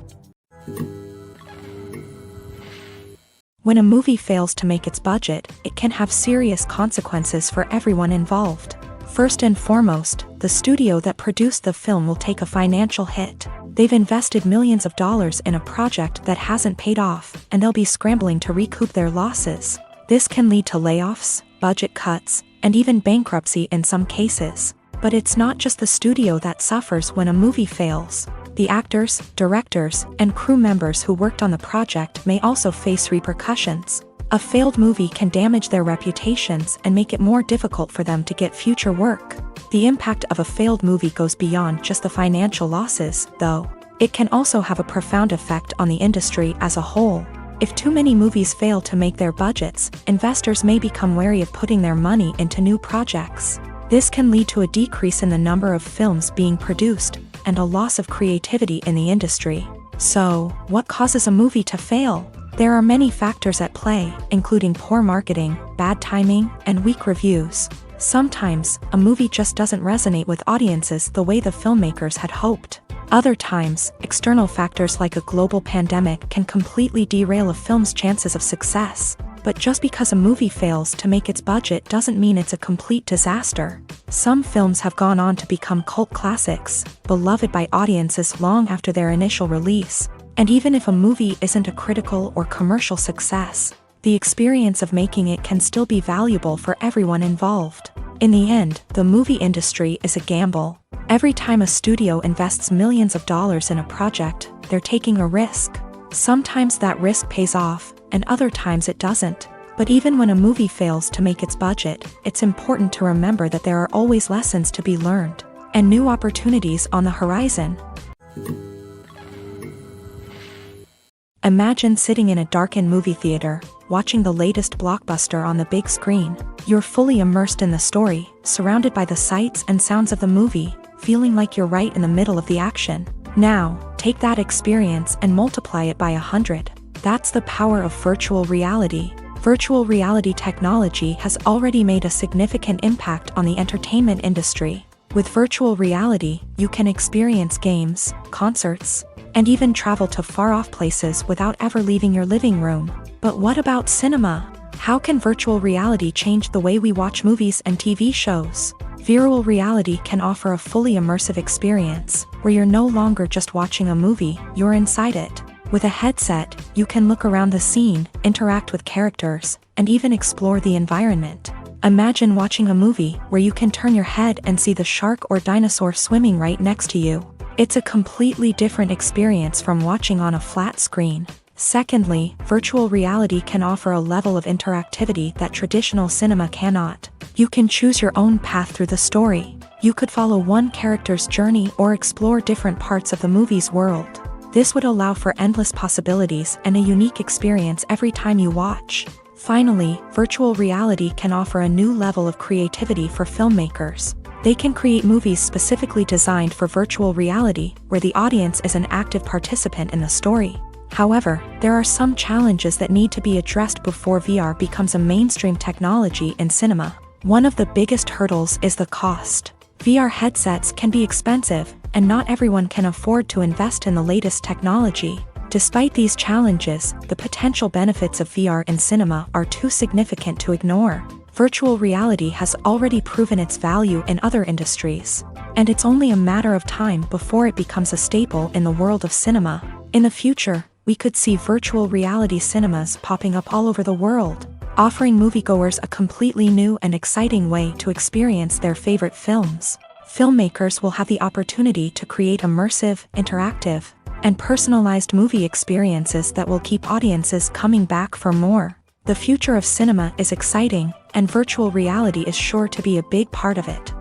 When a movie fails to make its budget, it can have serious consequences for everyone involved. First and foremost, the studio that produced the film will take a financial hit. They've invested millions of dollars in a project that hasn't paid off, and they'll be scrambling to recoup their losses. This can lead to layoffs, budget cuts, and even bankruptcy in some cases. But it's not just the studio that suffers when a movie fails. The actors, directors, and crew members who worked on the project may also face repercussions. A failed movie can damage their reputations and make it more difficult for them to get future work. The impact of a failed movie goes beyond just the financial losses, though. It can also have a profound effect on the industry as a whole. If too many movies fail to make their budgets, investors may become wary of putting their money into new projects. This can lead to a decrease in the number of films being produced, and a loss of creativity in the industry. So, what causes a movie to fail? There are many factors at play, including poor marketing, bad timing, and weak reviews. Sometimes, a movie just doesn't resonate with audiences the way the filmmakers had hoped. Other times, external factors like a global pandemic can completely derail a film's chances of success. But just because a movie fails to make its budget doesn't mean it's a complete disaster. Some films have gone on to become cult classics, beloved by audiences long after their initial release. And even if a movie isn't a critical or commercial success, the experience of making it can still be valuable for everyone involved. In the end, the movie industry is a gamble. Every time a studio invests millions of dollars in a project, they're taking a risk. Sometimes that risk pays off, and other times it doesn't. But even when a movie fails to make its budget, it's important to remember that there are always lessons to be learned, and new opportunities on the horizon. Imagine sitting in a darkened movie theater, watching the latest blockbuster on the big screen. You're fully immersed in the story, surrounded by the sights and sounds of the movie, feeling like you're right in the middle of the action. Now, take that experience and multiply it by 100. That's the power of virtual reality. Virtual reality technology has already made a significant impact on the entertainment industry. With virtual reality, you can experience games, concerts, and even travel to far-off places without ever leaving your living room. But what about cinema? How can virtual reality change the way we watch movies and TV shows? Virtual reality can offer a fully immersive experience, where you're no longer just watching a movie, you're inside it. With a headset, you can look around the scene, interact with characters, and even explore the environment. Imagine watching a movie where you can turn your head and see the shark or dinosaur swimming right next to you. It's a completely different experience from watching on a flat screen. Secondly, virtual reality can offer a level of interactivity that traditional cinema cannot. You can choose your own path through the story. You could follow one character's journey or explore different parts of the movie's world. This would allow for endless possibilities and a unique experience every time you watch. Finally, virtual reality can offer a new level of creativity for filmmakers. They can create movies specifically designed for virtual reality, where the audience is an active participant in the story. However, there are some challenges that need to be addressed before VR becomes a mainstream technology in cinema. One of the biggest hurdles is the cost. VR headsets can be expensive, and not everyone can afford to invest in the latest technology. Despite these challenges, the potential benefits of VR in cinema are too significant to ignore. Virtual reality has already proven its value in other industries, and it's only a matter of time before it becomes a staple in the world of cinema. In the future, we could see virtual reality cinemas popping up all over the world, offering moviegoers a completely new and exciting way to experience their favorite films. Filmmakers will have the opportunity to create immersive, interactive, and personalized movie experiences that will keep audiences coming back for more. The future of cinema is exciting, and virtual reality is sure to be a big part of it.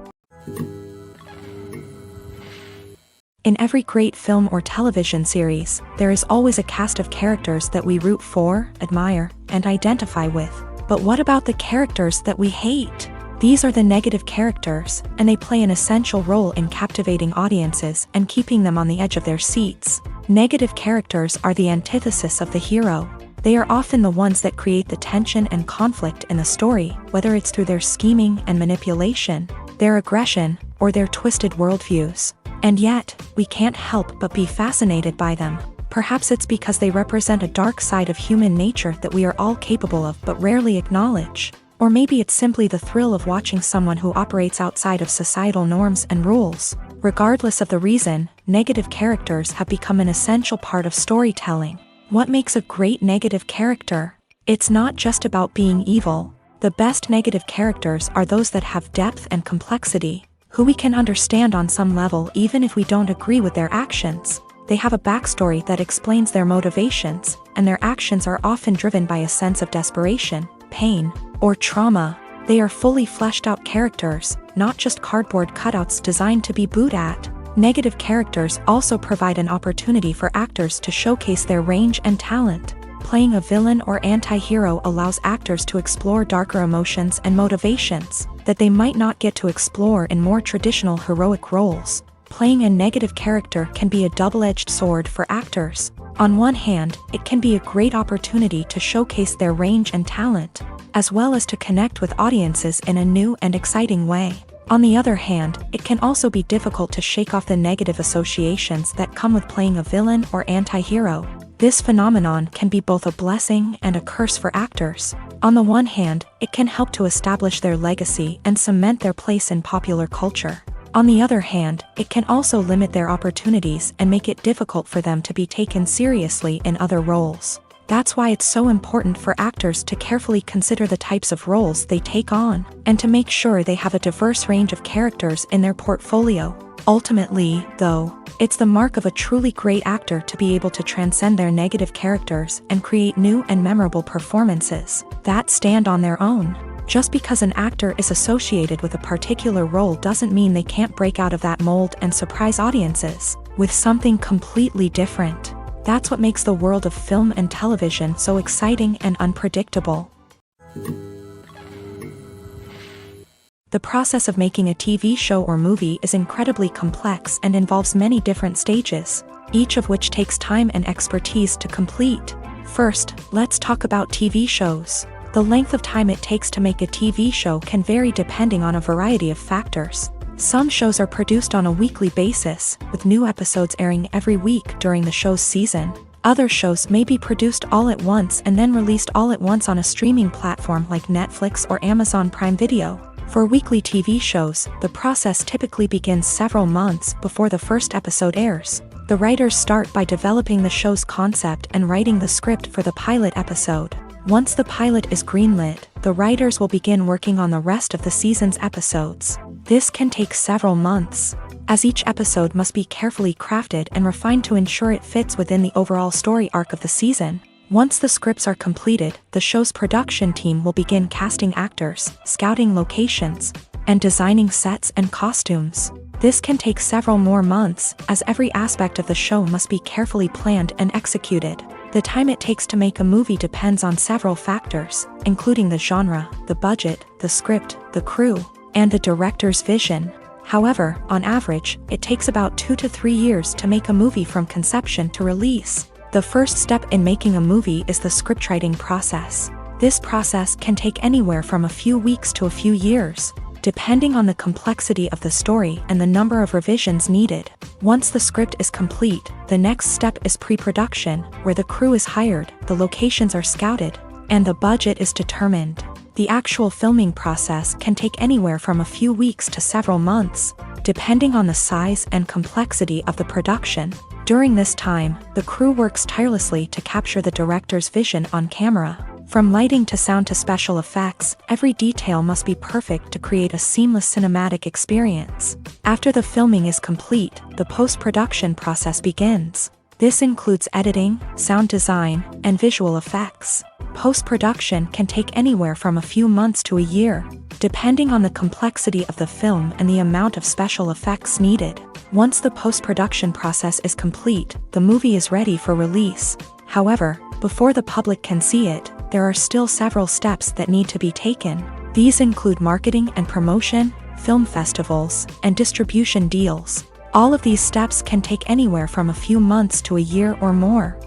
In every great film or television series, there is always a cast of characters that we root for, admire, and identify with. But what about the characters that we hate? These are the negative characters, and they play an essential role in captivating audiences and keeping them on the edge of their seats. Negative characters are the antithesis of the hero. They are often the ones that create the tension and conflict in the story, whether it's through their scheming and manipulation, their aggression, or their twisted worldviews. And yet, we can't help but be fascinated by them. Perhaps it's because they represent a dark side of human nature that we are all capable of but rarely acknowledge. Or maybe it's simply the thrill of watching someone who operates outside of societal norms and rules. Regardless of the reason, negative characters have become an essential part of storytelling. What makes a great negative character? It's not just about being evil. The best negative characters are those that have depth and complexity, who we can understand on some level even if we don't agree with their actions. They have a backstory that explains their motivations, and their actions are often driven by a sense of desperation, pain, or trauma. They are fully fleshed out characters, not just cardboard cutouts designed to be booed at. Negative characters also provide an opportunity for actors to showcase their range and talent. Playing a villain or anti-hero allows actors to explore darker emotions and motivations that they might not get to explore in more traditional heroic roles. Playing a negative character can be a double-edged sword for actors. On one hand, it can be a great opportunity to showcase their range and talent, as well as to connect with audiences in a new and exciting way. On the other hand, it can also be difficult to shake off the negative associations that come with playing a villain or anti-hero. This phenomenon can be both a blessing and a curse for actors. On the one hand, it can help to establish their legacy and cement their place in popular culture. On the other hand, it can also limit their opportunities and make it difficult for them to be taken seriously in other roles. That's why it's so important for actors to carefully consider the types of roles they take on, and to make sure they have a diverse range of characters in their portfolio. Ultimately, though, it's the mark of a truly great actor to be able to transcend their negative characters and create new and memorable performances that stand on their own. Just because an actor is associated with a particular role doesn't mean they can't break out of that mold and surprise audiences with something completely different. That's what makes the world of film and television so exciting and unpredictable. The process of making a TV show or movie is incredibly complex and involves many different stages, each of which takes time and expertise to complete. First, let's talk about TV shows. The length of time it takes to make a TV show can vary depending on a variety of factors. Some shows are produced on a weekly basis, with new episodes airing every week during the show's season. Other shows may be produced all at once and then released all at once on a streaming platform like Netflix or Amazon Prime Video. For weekly TV shows, the process typically begins several months before the first episode airs. The writers start by developing the show's concept and writing the script for the pilot episode. Once the pilot is greenlit, the writers will begin working on the rest of the season's episodes. This can take several months, as each episode must be carefully crafted and refined to ensure it fits within the overall story arc of the season. Once the scripts are completed, the show's production team will begin casting actors, scouting locations, and designing sets and costumes. This can take several more months, as every aspect of the show must be carefully planned and executed. The time it takes to make a movie depends on several factors, including the genre, the budget, the script, the crew, and the director's vision. However, on average, it takes about 2 to 3 years to make a movie from conception to release. The first step in making a movie is the scriptwriting process. This process can take anywhere from a few weeks to a few years, depending on the complexity of the story and the number of revisions needed. Once the script is complete, the next step is pre-production, where the crew is hired, the locations are scouted, and the budget is determined. The actual filming process can take anywhere from a few weeks to several months, depending on the size and complexity of the production. During this time, the crew works tirelessly to capture the director's vision on camera. From lighting to sound to special effects, every detail must be perfect to create a seamless cinematic experience. After the filming is complete, the post-production process begins. This includes editing, sound design, and visual effects. Post-production can take anywhere from a few months to a year, depending on the complexity of the film and the amount of special effects needed. Once the post-production process is complete, the movie is ready for release. However, before the public can see it, there are still several steps that need to be taken. These include marketing and promotion, film festivals, and distribution deals. All of these steps can take anywhere from a few months to a year or more.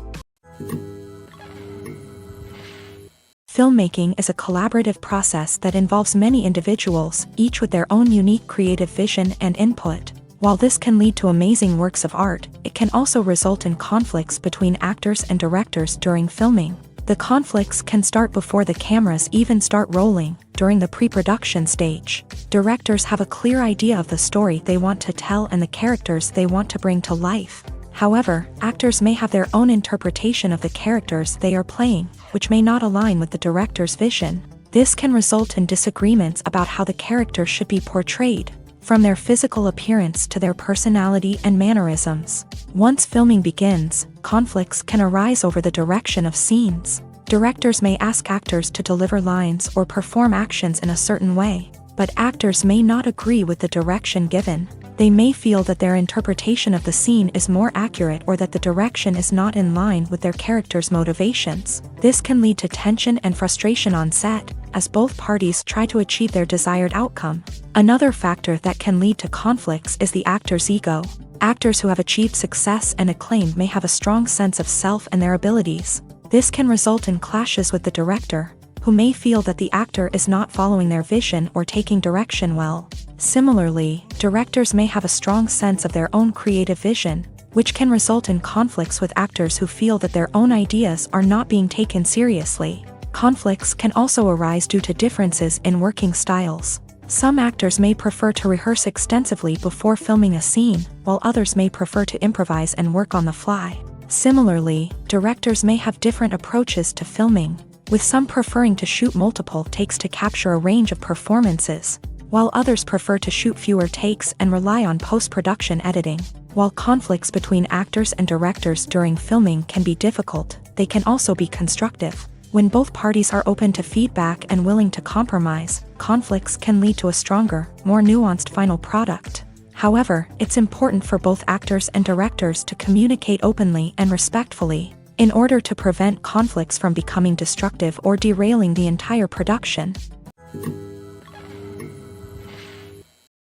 Filmmaking is a collaborative process that involves many individuals, each with their own unique creative vision and input. While this can lead to amazing works of art, it can also result in conflicts between actors and directors during filming. The conflicts can start before the cameras even start rolling, during the pre-production stage. Directors have a clear idea of the story they want to tell and the characters they want to bring to life. However, actors may have their own interpretation of the characters they are playing, which may not align with the director's vision. This can result in disagreements about how the characters should be portrayed, from their physical appearance to their personality and mannerisms. Once filming begins, conflicts can arise over the direction of scenes. Directors may ask actors to deliver lines or perform actions in a certain way, but actors may not agree with the direction given. They may feel that their interpretation of the scene is more accurate or that the direction is not in line with their character's motivations. This can lead to tension and frustration on set, as both parties try to achieve their desired outcome. Another factor that can lead to conflicts is the actor's ego. Actors who have achieved success and acclaim may have a strong sense of self and their abilities. This can result in clashes with the director, who may feel that the actor is not following their vision or taking direction well. Similarly, directors may have a strong sense of their own creative vision, which can result in conflicts with actors who feel that their own ideas are not being taken seriously. Conflicts can also arise due to differences in working styles. Some actors may prefer to rehearse extensively before filming a scene, while others may prefer to improvise and work on the fly. Similarly, directors may have different approaches to filming, with some preferring to shoot multiple takes to capture a range of performances, while others prefer to shoot fewer takes and rely on post-production editing. While conflicts between actors and directors during filming can be difficult, they can also be constructive. When both parties are open to feedback and willing to compromise, conflicts can lead to a stronger, more nuanced final product. However, it's important for both actors and directors to communicate openly and respectfully, in order to prevent conflicts from becoming destructive or derailing the entire production.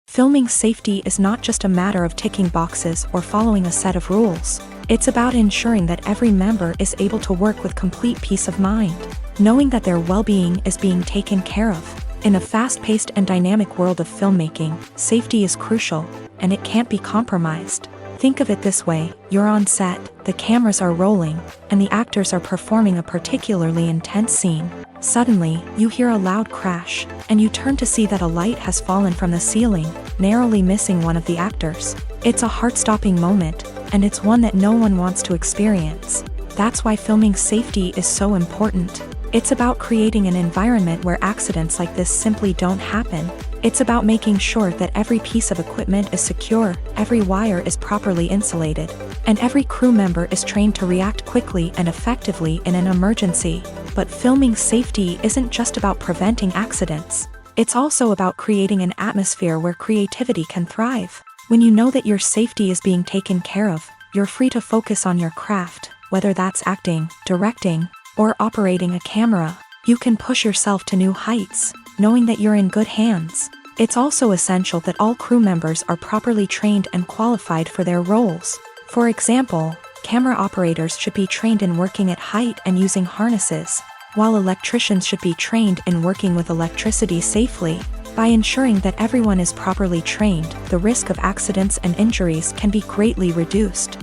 Filming safety is not just a matter of ticking boxes or following a set of rules. It's about ensuring that every member is able to work with complete peace of mind, knowing that their well-being is being taken care of. In a fast-paced and dynamic world of filmmaking, safety is crucial, and it can't be compromised. Think of it this way: you're on set, the cameras are rolling, and the actors are performing a particularly intense scene. Suddenly, you hear a loud crash, and you turn to see that a light has fallen from the ceiling, narrowly missing one of the actors. It's a heart-stopping moment, and it's one that no one wants to experience. That's why filming safety is so important. It's about creating an environment where accidents like this simply don't happen. It's about making sure that every piece of equipment is secure, every wire is properly insulated, and every crew member is trained to react quickly and effectively in an emergency. But filming safety isn't just about preventing accidents. It's also about creating an atmosphere where creativity can thrive. When you know that your safety is being taken care of, you're free to focus on your craft, whether that's acting, directing, or operating a camera. You can push yourself to new heights, knowing that you're in good hands. It's also essential that all crew members are properly trained and qualified for their roles. For example, camera operators should be trained in working at height and using harnesses, while electricians should be trained in working with electricity safely. By ensuring that everyone is properly trained, the risk of accidents and injuries can be greatly reduced.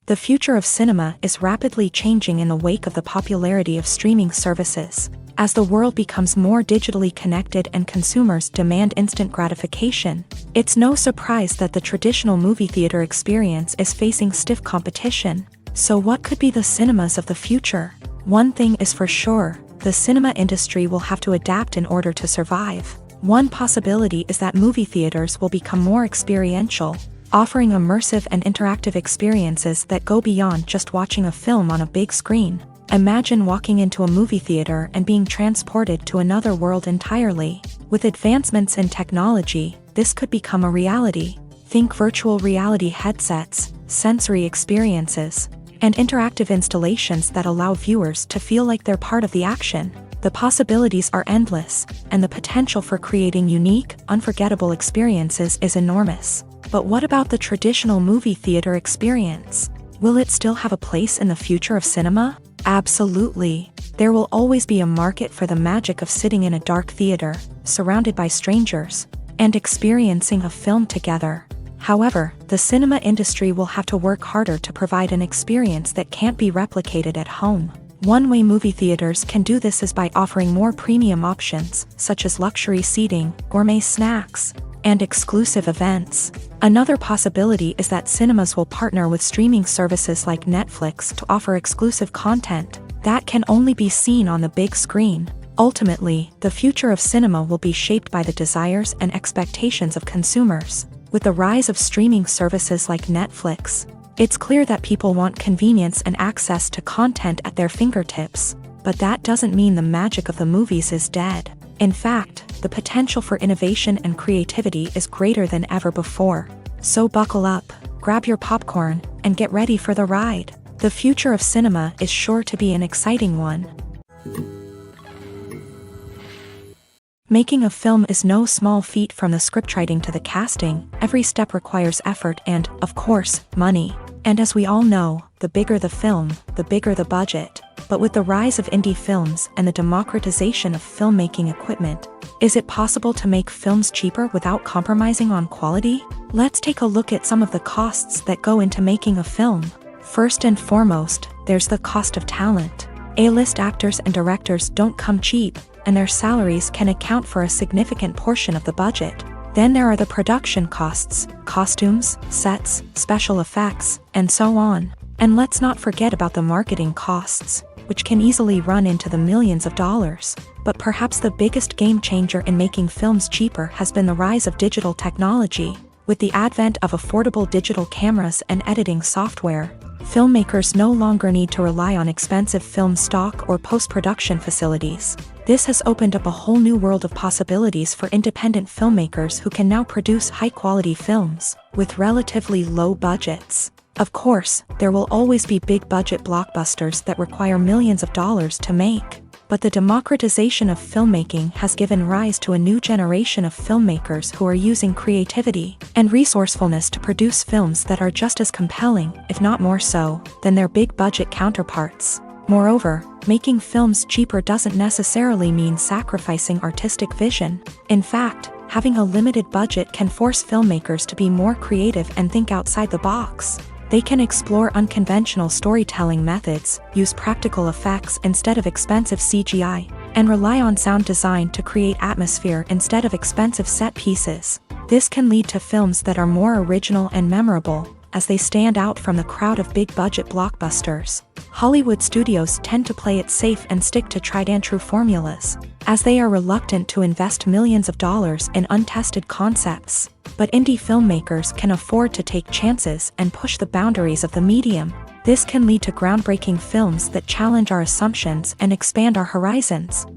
The future of cinema is rapidly changing in the wake of the popularity of streaming services. As the world becomes more digitally connected and consumers demand instant gratification, it's no surprise that the traditional movie theater experience is facing stiff competition. So what could be the cinemas of the future? One thing is for sure: the cinema industry will have to adapt in order to survive. One possibility is that movie theaters will become more experiential, offering immersive and interactive experiences that go beyond just watching a film on a big screen. Imagine walking into a movie theater and being transported to another world entirely. With advancements in technology, this could become a reality. Think virtual reality headsets, sensory experiences, and interactive installations that allow viewers to feel like they're part of the action. The possibilities are endless, and the potential for creating unique, unforgettable experiences is enormous. But what about the traditional movie theater experience? Will it still have a place in the future of cinema? Absolutely. There will always be a market for the magic of sitting in a dark theater, surrounded by strangers, and experiencing a film together. However, the cinema industry will have to work harder to provide an experience that can't be replicated at home. One way movie theaters can do this is by offering more premium options, such as luxury seating, gourmet snacks, and exclusive events. Another possibility is that cinemas will partner with streaming services like Netflix to offer exclusive content that can only be seen on the big screen. Ultimately, the future of cinema will be shaped by the desires and expectations of consumers. With the rise of streaming services like Netflix, it's clear that people want convenience and access to content at their fingertips. But that doesn't mean the magic of the movies is dead. In fact, the potential for innovation and creativity is greater than ever before. So buckle up, grab your popcorn, and get ready for the ride. The future of cinema is sure to be an exciting one. Making a film is no small feat. From the scriptwriting to the casting, every step requires effort and, of course, money. And as we all know, the bigger the film, the bigger the budget. But with the rise of indie films and the democratization of filmmaking equipment, is it possible to make films cheaper without compromising on quality? Let's take a look at some of the costs that go into making a film. First and foremost, there's the cost of talent. A-list actors and directors don't come cheap, and their salaries can account for a significant portion of the budget. Then there are the production costs, costumes, sets, special effects, and so on. And let's not forget about the marketing costs, which can easily run into the millions of dollars. But perhaps the biggest game changer in making films cheaper has been the rise of digital technology. With the advent of affordable digital cameras and editing software, filmmakers no longer need to rely on expensive film stock or post-production facilities. This has opened up a whole new world of possibilities for independent filmmakers who can now produce high-quality films with relatively low budgets. Of course, there will always be big-budget blockbusters that require millions of dollars to make. But the democratization of filmmaking has given rise to a new generation of filmmakers who are using creativity and resourcefulness to produce films that are just as compelling, if not more so, than their big-budget counterparts. Moreover, making films cheaper doesn't necessarily mean sacrificing artistic vision. In fact, having a limited budget can force filmmakers to be more creative and think outside the box. They can explore unconventional storytelling methods, use practical effects instead of expensive CGI, and rely on sound design to create atmosphere instead of expensive set pieces. This can lead to films that are more original and memorable, as they stand out from the crowd of big-budget blockbusters. Hollywood studios tend to play it safe and stick to tried-and-true formulas, as they are reluctant to invest millions of dollars in untested concepts. But indie filmmakers can afford to take chances and push the boundaries of the medium. This can lead to groundbreaking films that challenge our assumptions and expand our horizons.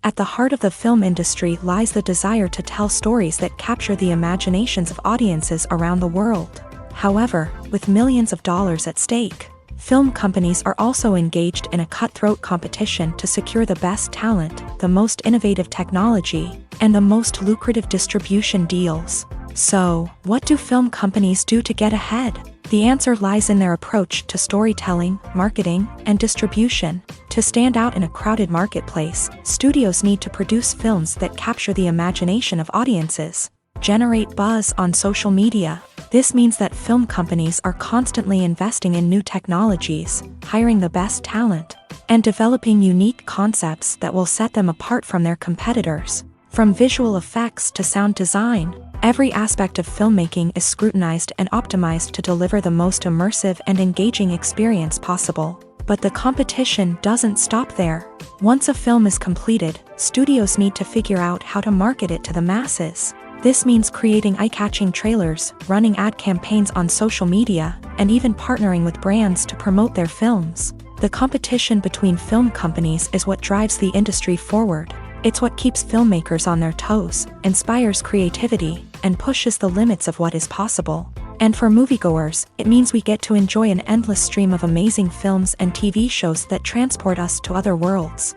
At the heart of the film industry lies the desire to tell stories that capture the imaginations of audiences around the world. However, with millions of dollars at stake, film companies are also engaged in a cutthroat competition to secure the best talent, the most innovative technology, and the most lucrative distribution deals. So, what do film companies do to get ahead? The answer lies in their approach to storytelling, marketing, and distribution. To stand out in a crowded marketplace, studios need to produce films that capture the imagination of audiences, generate buzz on social media. This means that film companies are constantly investing in new technologies, hiring the best talent, and developing unique concepts that will set them apart from their competitors. From visual effects to sound design, every aspect of filmmaking is scrutinized and optimized to deliver the most immersive and engaging experience possible. But the competition doesn't stop there. Once a film is completed, studios need to figure out how to market it to the masses. This means creating eye-catching trailers, running ad campaigns on social media, and even partnering with brands to promote their films. The competition between film companies is what drives the industry forward. It's what keeps filmmakers on their toes, inspires creativity, and pushes the limits of what is possible. And for moviegoers, it means we get to enjoy an endless stream of amazing films and TV shows that transport us to other worlds.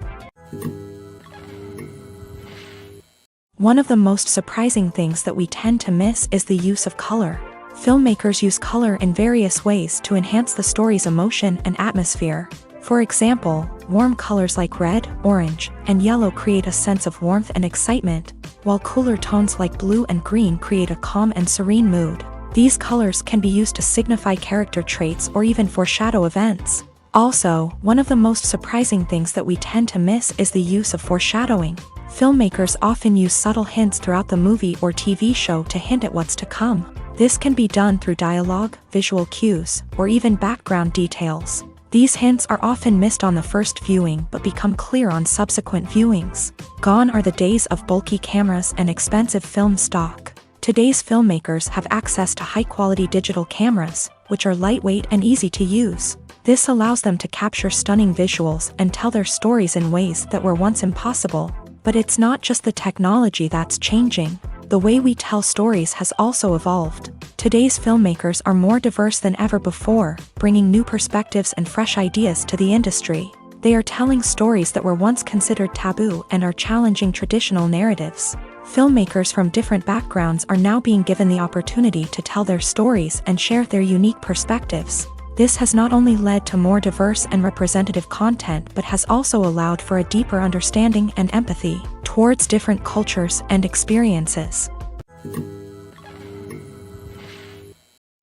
One of the most surprising things that we tend to miss is the use of color. Filmmakers use color in various ways to enhance the story's emotion and atmosphere. For example, warm colors like red, orange, and yellow create a sense of warmth and excitement, while cooler tones like blue and green create a calm and serene mood. These colors can be used to signify character traits or even foreshadow events. Also, one of the most surprising things that we tend to miss is the use of foreshadowing. Filmmakers often use subtle hints throughout the movie or TV show to hint at what's to come. This can be done through dialogue, visual cues, or even background details. These hints are often missed on the first viewing but become clear on subsequent viewings. Gone are the days of bulky cameras and expensive film stock. Today's filmmakers have access to high-quality digital cameras, which are lightweight and easy to use. This allows them to capture stunning visuals and tell their stories in ways that were once impossible. But it's not just the technology that's changing. The way we tell stories has also evolved. Today's filmmakers are more diverse than ever before, bringing new perspectives and fresh ideas to the industry. They are telling stories that were once considered taboo and are challenging traditional narratives. Filmmakers from different backgrounds are now being given the opportunity to tell their stories and share their unique perspectives. This has not only led to more diverse and representative content but has also allowed for a deeper understanding and empathy towards different cultures and experiences.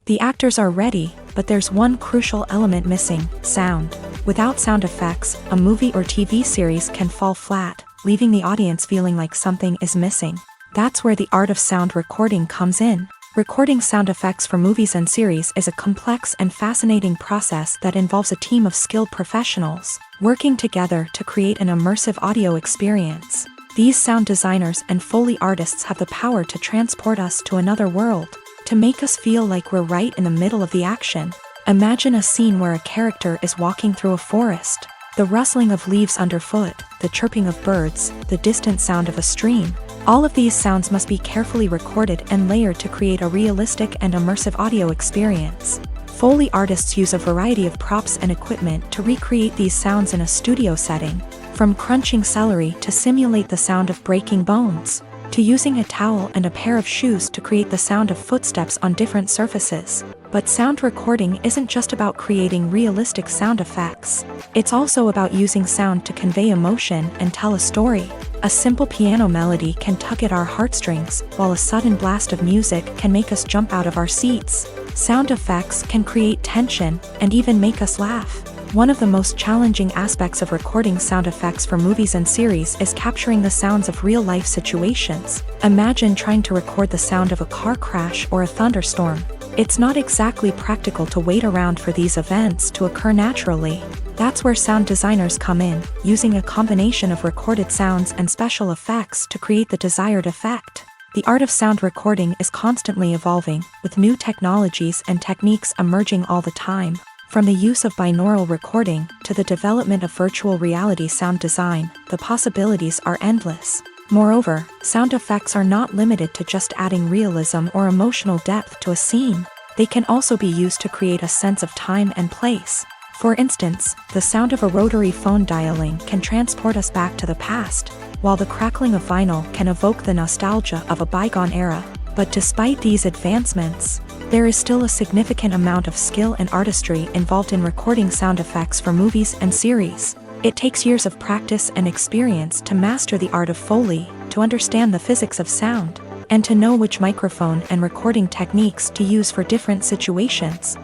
The actors are ready, but there's one crucial element missing: sound. Without sound effects, a movie or TV series can fall flat, leaving the audience feeling like something is missing. That's where the art of sound recording comes in. Recording sound effects for movies and series is a complex and fascinating process that involves a team of skilled professionals working together to create an immersive audio experience. These sound designers and Foley artists have the power to transport us to another world, to make us feel like we're right in the middle of the action. Imagine a scene where a character is walking through a forest. The rustling of leaves underfoot, the chirping of birds, the distant sound of a stream. All of these sounds must be carefully recorded and layered to create a realistic and immersive audio experience. Foley artists use a variety of props and equipment to recreate these sounds in a studio setting, from crunching celery to simulate the sound of breaking bones, to using a towel and a pair of shoes to create the sound of footsteps on different surfaces. But sound recording isn't just about creating realistic sound effects. It's also about using sound to convey emotion and tell a story. A simple piano melody can tug at our heartstrings, while a sudden blast of music can make us jump out of our seats. Sound effects can create tension and even make us laugh. One of the most challenging aspects of recording sound effects for movies and series is capturing the sounds of real-life situations. Imagine trying to record the sound of a car crash or a thunderstorm. It's not exactly practical to wait around for these events to occur naturally. That's where sound designers come in, using a combination of recorded sounds and special effects to create the desired effect. The art of sound recording is constantly evolving, with new technologies and techniques emerging all the time. From the use of binaural recording to the development of virtual reality sound design, the possibilities are endless. Moreover, sound effects are not limited to just adding realism or emotional depth to a scene. They can also be used to create a sense of time and place. For instance, the sound of a rotary phone dialing can transport us back to the past, while the crackling of vinyl can evoke the nostalgia of a bygone era. But despite these advancements, there is still a significant amount of skill and artistry involved in recording sound effects for movies and series. It takes years of practice and experience to master the art of Foley, to understand the physics of sound, and to know which microphone and recording techniques to use for different situations.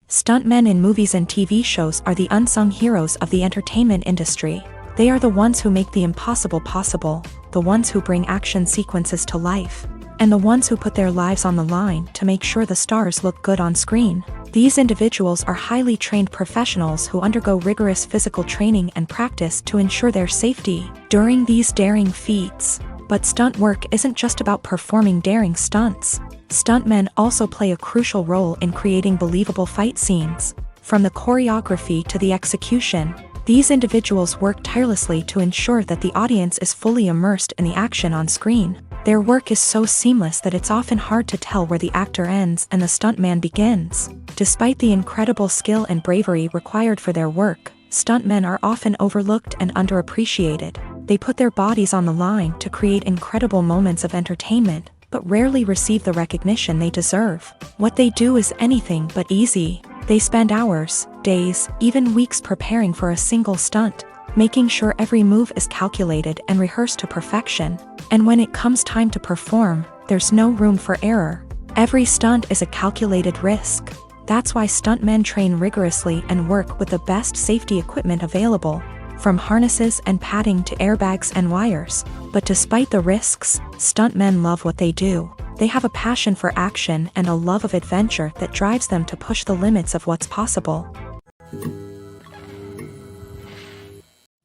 Stuntmen in movies and TV shows are the unsung heroes of the entertainment industry. They are the ones who make the impossible possible, the ones who bring action sequences to life, and the ones who put their lives on the line to make sure the stars look good on screen. These individuals are highly trained professionals who undergo rigorous physical training and practice to ensure their safety during these daring feats. But stunt work isn't just about performing daring stunts. Stuntmen also play a crucial role in creating believable fight scenes. From the choreography to the execution, these individuals work tirelessly to ensure that the audience is fully immersed in the action on screen. Their work is so seamless that it's often hard to tell where the actor ends and the stuntman begins. Despite the incredible skill and bravery required for their work, stuntmen are often overlooked and underappreciated. They put their bodies on the line to create incredible moments of entertainment, but rarely receive the recognition they deserve. What they do is anything but easy. They spend hours, days, even weeks preparing for a single stunt, making sure every move is calculated and rehearsed to perfection. And when it comes time to perform, there's no room for error. Every stunt is a calculated risk. That's why stuntmen train rigorously and work with the best safety equipment available, from harnesses and padding to airbags and wires. But despite the risks, stuntmen love what they do. They have a passion for action and a love of adventure that drives them to push the limits of what's possible.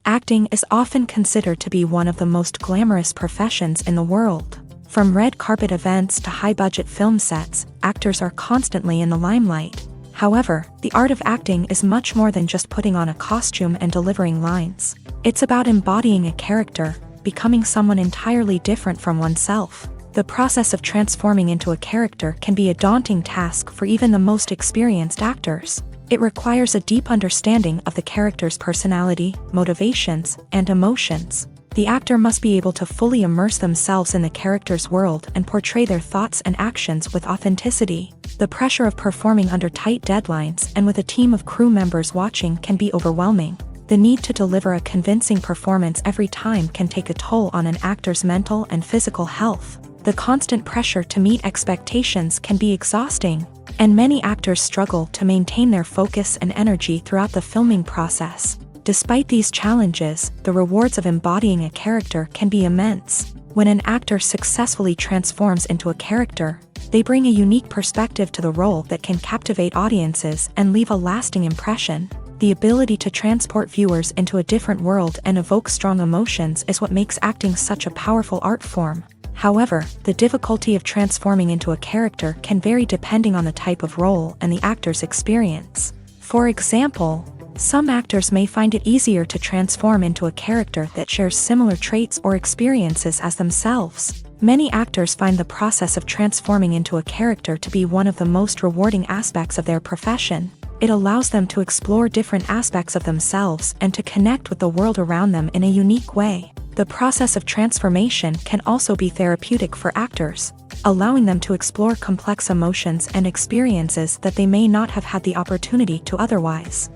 Acting is often considered to be one of the most glamorous professions in the world. From red carpet events to high-budget film sets, actors are constantly in the limelight. However, the art of acting is much more than just putting on a costume and delivering lines. It's about embodying a character, becoming someone entirely different from oneself. The process of transforming into a character can be a daunting task for even the most experienced actors. It requires a deep understanding of the character's personality, motivations, and emotions. The actor must be able to fully immerse themselves in the character's world and portray their thoughts and actions with authenticity. The pressure of performing under tight deadlines and with a team of crew members watching can be overwhelming. The need to deliver a convincing performance every time can take a toll on an actor's mental and physical health. The constant pressure to meet expectations can be exhausting, and many actors struggle to maintain their focus and energy throughout the filming process. Despite these challenges, the rewards of embodying a character can be immense. When an actor successfully transforms into a character, they bring a unique perspective to the role that can captivate audiences and leave a lasting impression. The ability to transport viewers into a different world and evoke strong emotions is what makes acting such a powerful art form. However, the difficulty of transforming into a character can vary depending on the type of role and the actor's experience. For example, some actors may find it easier to transform into a character that shares similar traits or experiences as themselves. Many actors find the process of transforming into a character to be one of the most rewarding aspects of their profession. It allows them to explore different aspects of themselves and to connect with the world around them in a unique way. The process of transformation can also be therapeutic for actors, allowing them to explore complex emotions and experiences that they may not have had the opportunity to otherwise.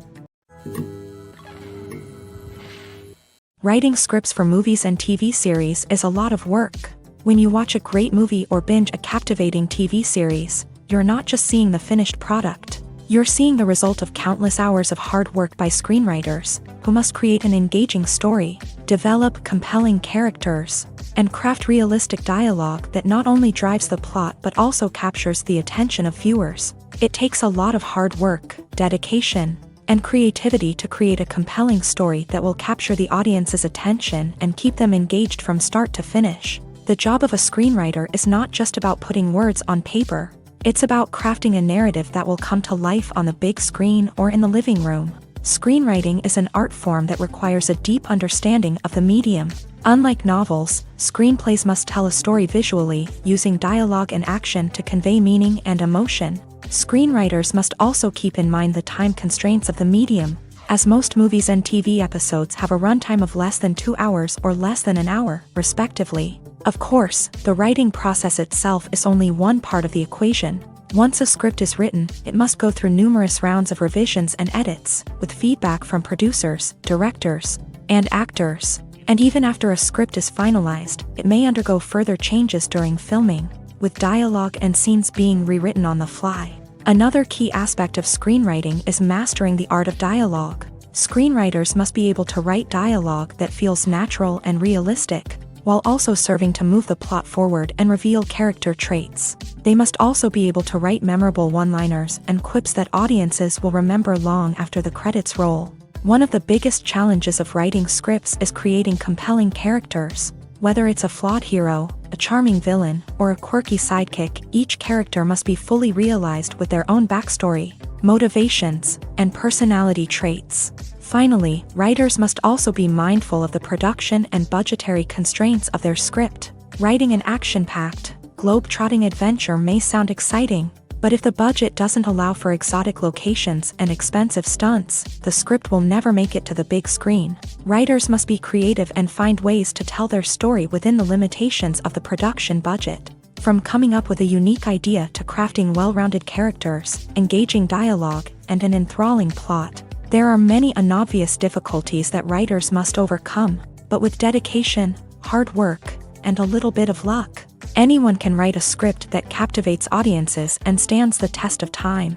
Writing scripts for movies and TV series is a lot of work. When you watch a great movie or binge a captivating TV series, you're not just seeing the finished product. You're seeing the result of countless hours of hard work by screenwriters, who must create an engaging story, develop compelling characters, and craft realistic dialogue that not only drives the plot but also captures the attention of viewers. It takes a lot of hard work, dedication, and creativity to create a compelling story that will capture the audience's attention and keep them engaged from start to finish. The job of a screenwriter is not just about putting words on paper. It's about crafting a narrative that will come to life on the big screen or in the living room. Screenwriting is an art form that requires a deep understanding of the medium. Unlike novels, screenplays must tell a story visually, using dialogue and action to convey meaning and emotion. Screenwriters must also keep in mind the time constraints of the medium, as most movies and TV episodes have a runtime of less than 2 hours or less than an hour, respectively. Of course, the writing process itself is only one part of the equation. Once a script is written, it must go through numerous rounds of revisions and edits, with feedback from producers, directors, and actors. And even after a script is finalized, it may undergo further changes during filming, with dialogue and scenes being rewritten on the fly. Another key aspect of screenwriting is mastering the art of dialogue. Screenwriters must be able to write dialogue that feels natural and realistic, while also serving to move the plot forward and reveal character traits. They must also be able to write memorable one-liners and quips that audiences will remember long after the credits roll. One of the biggest challenges of writing scripts is creating compelling characters. Whether it's a flawed hero, a charming villain, or a quirky sidekick, each character must be fully realized with their own backstory, motivations, and personality traits. Finally, writers must also be mindful of the production and budgetary constraints of their script. Writing an action-packed, globe-trotting adventure may sound exciting, but if the budget doesn't allow for exotic locations and expensive stunts, the script will never make it to the big screen. Writers must be creative and find ways to tell their story within the limitations of the production budget. From coming up with a unique idea to crafting well-rounded characters, engaging dialogue, and an enthralling plot, there are many unobvious difficulties that writers must overcome, but with dedication, hard work, and a little bit of luck, anyone can write a script that captivates audiences and stands the test of time.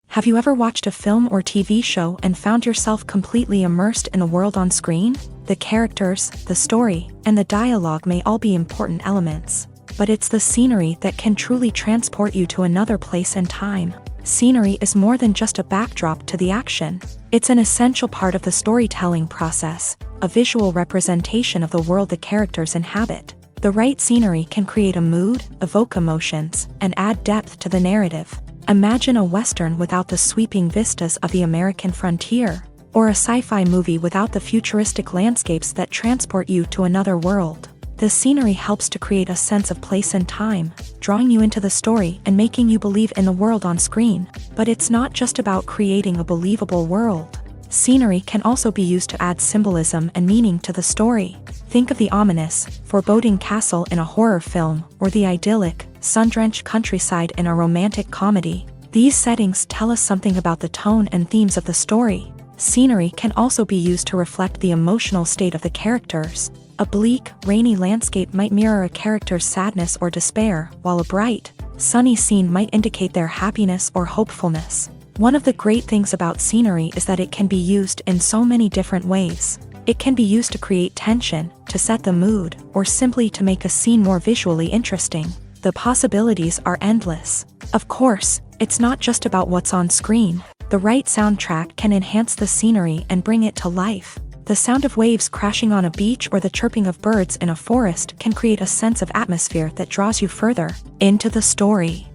Have you ever watched a film or TV show and found yourself completely immersed in the world on screen? The characters, the story, and the dialogue may all be important elements, but it's the scenery that can truly transport you to another place and time. Scenery is more than just a backdrop to the action. It's an essential part of the storytelling process, a visual representation of the world the characters inhabit. The right scenery can create a mood, evoke emotions, and add depth to the narrative. Imagine a Western without the sweeping vistas of the American frontier, or a sci-fi movie without the futuristic landscapes that transport you to another world. The scenery helps to create a sense of place and time, drawing you into the story and making you believe in the world on screen. But it's not just about creating a believable world. Scenery can also be used to add symbolism and meaning to the story. Think of the ominous, foreboding castle in a horror film, or the idyllic, sun-drenched countryside in a romantic comedy. These settings tell us something about the tone and themes of the story. Scenery can also be used to reflect the emotional state of the characters. A bleak, rainy landscape might mirror a character's sadness or despair, while a bright, sunny scene might indicate their happiness or hopefulness. One of the great things about scenery is that it can be used in so many different ways. It can be used to create tension, to set the mood, or simply to make a scene more visually interesting. The possibilities are endless. Of course, it's not just about what's on screen. The right soundtrack can enhance the scenery and bring it to life. The sound of waves crashing on a beach or the chirping of birds in a forest can create a sense of atmosphere that draws you further into the story.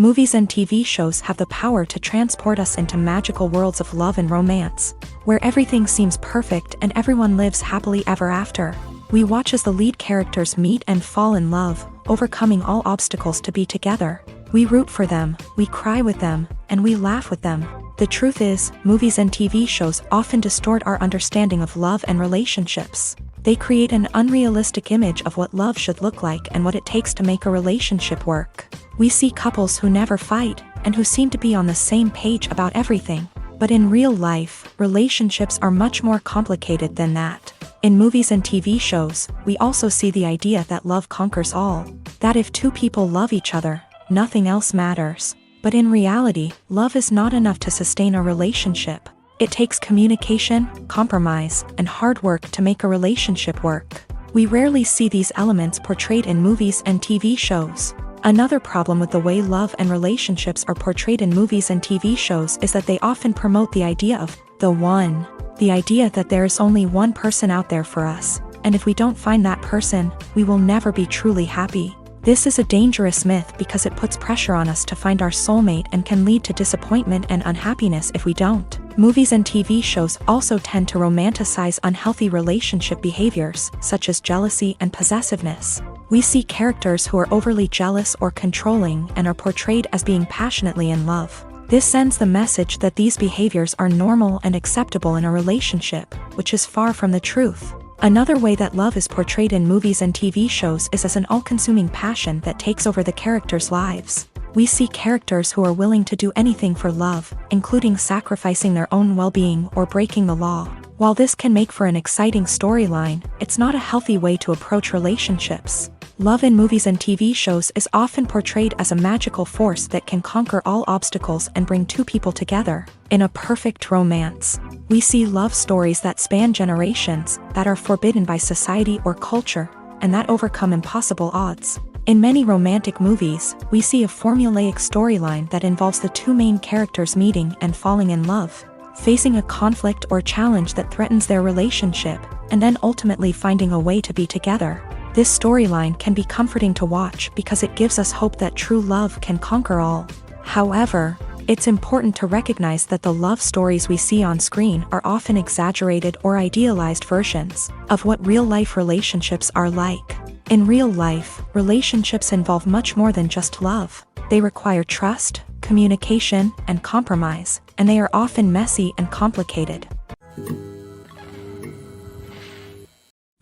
Movies and TV shows have the power to transport us into magical worlds of love and romance, where everything seems perfect and everyone lives happily ever after. We watch as the lead characters meet and fall in love, overcoming all obstacles to be together. We root for them, we cry with them, and we laugh with them. The truth is, movies and TV shows often distort our understanding of love and relationships. They create an unrealistic image of what love should look like and what it takes to make a relationship work. We see couples who never fight, and who seem to be on the same page about everything. But in real life, relationships are much more complicated than that. In movies and TV shows, we also see the idea that love conquers all. That if two people love each other, nothing else matters. But in reality, love is not enough to sustain a relationship. It takes communication, compromise, and hard work to make a relationship work. We rarely see these elements portrayed in movies and TV shows. Another problem with the way love and relationships are portrayed in movies and TV shows is that they often promote the idea of the one. The idea that there is only one person out there for us, and if we don't find that person, we will never be truly happy. This is a dangerous myth because it puts pressure on us to find our soulmate and can lead to disappointment and unhappiness if we don't. Movies and TV shows also tend to romanticize unhealthy relationship behaviors, such as jealousy and possessiveness. We see characters who are overly jealous or controlling and are portrayed as being passionately in love. This sends the message that these behaviors are normal and acceptable in a relationship, which is far from the truth. Another way that love is portrayed in movies and TV shows is as an all-consuming passion that takes over the characters' lives. We see characters who are willing to do anything for love, including sacrificing their own well-being or breaking the law. While this can make for an exciting storyline, it's not a healthy way to approach relationships. Love in movies and TV shows is often portrayed as a magical force that can conquer all obstacles and bring two people together in a perfect romance. We see love stories that span generations, that are forbidden by society or culture, and that overcome impossible odds. In many romantic movies, we see a formulaic storyline that involves the two main characters meeting and falling in love, facing a conflict or challenge that threatens their relationship, and then ultimately finding a way to be together. This storyline can be comforting to watch because it gives us hope that true love can conquer all. However, it's important to recognize that the love stories we see on screen are often exaggerated or idealized versions of what real-life relationships are like. In real life, relationships involve much more than just love. They require trust, communication, and compromise, and they are often messy and complicated.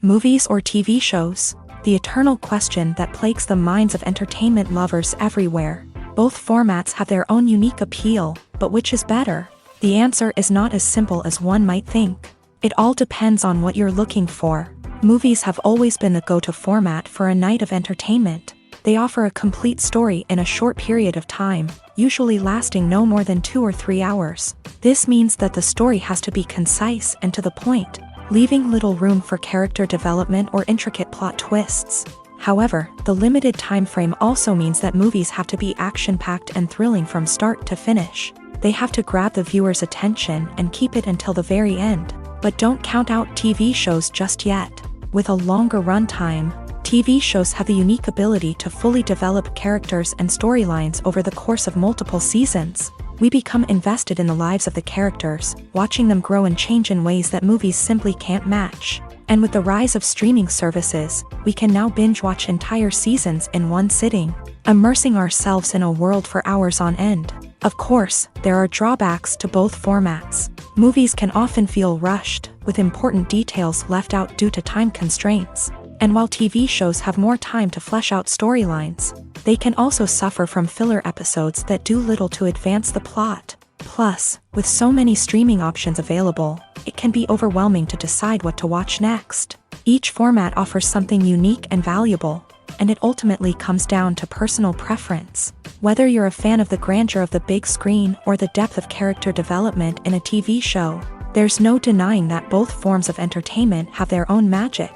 Movies or TV shows? The eternal question that plagues the minds of entertainment lovers everywhere. Both formats have their own unique appeal, but which is better? The answer is not as simple as one might think. It all depends on what you're looking for. Movies have always been the go-to format for a night of entertainment. They offer a complete story in a short period of time, usually lasting no more than 2 or 3 hours. This means that the story has to be concise and to the point, leaving little room for character development or intricate plot twists. However, the limited time frame also means that movies have to be action-packed and thrilling from start to finish. They have to grab the viewer's attention and keep it until the very end. But don't count out TV shows just yet. With a longer runtime, TV shows have the unique ability to fully develop characters and storylines over the course of multiple seasons. We become invested in the lives of the characters, watching them grow and change in ways that movies simply can't match. And with the rise of streaming services, we can now binge-watch entire seasons in one sitting, immersing ourselves in a world for hours on end. Of course, there are drawbacks to both formats. Movies can often feel rushed, with important details left out due to time constraints. And while TV shows have more time to flesh out storylines, they can also suffer from filler episodes that do little to advance the plot. Plus, with so many streaming options available, it can be overwhelming to decide what to watch next. Each format offers something unique and valuable, and it ultimately comes down to personal preference. Whether you're a fan of the grandeur of the big screen or the depth of character development in a TV show, there's no denying that both forms of entertainment have their own magic.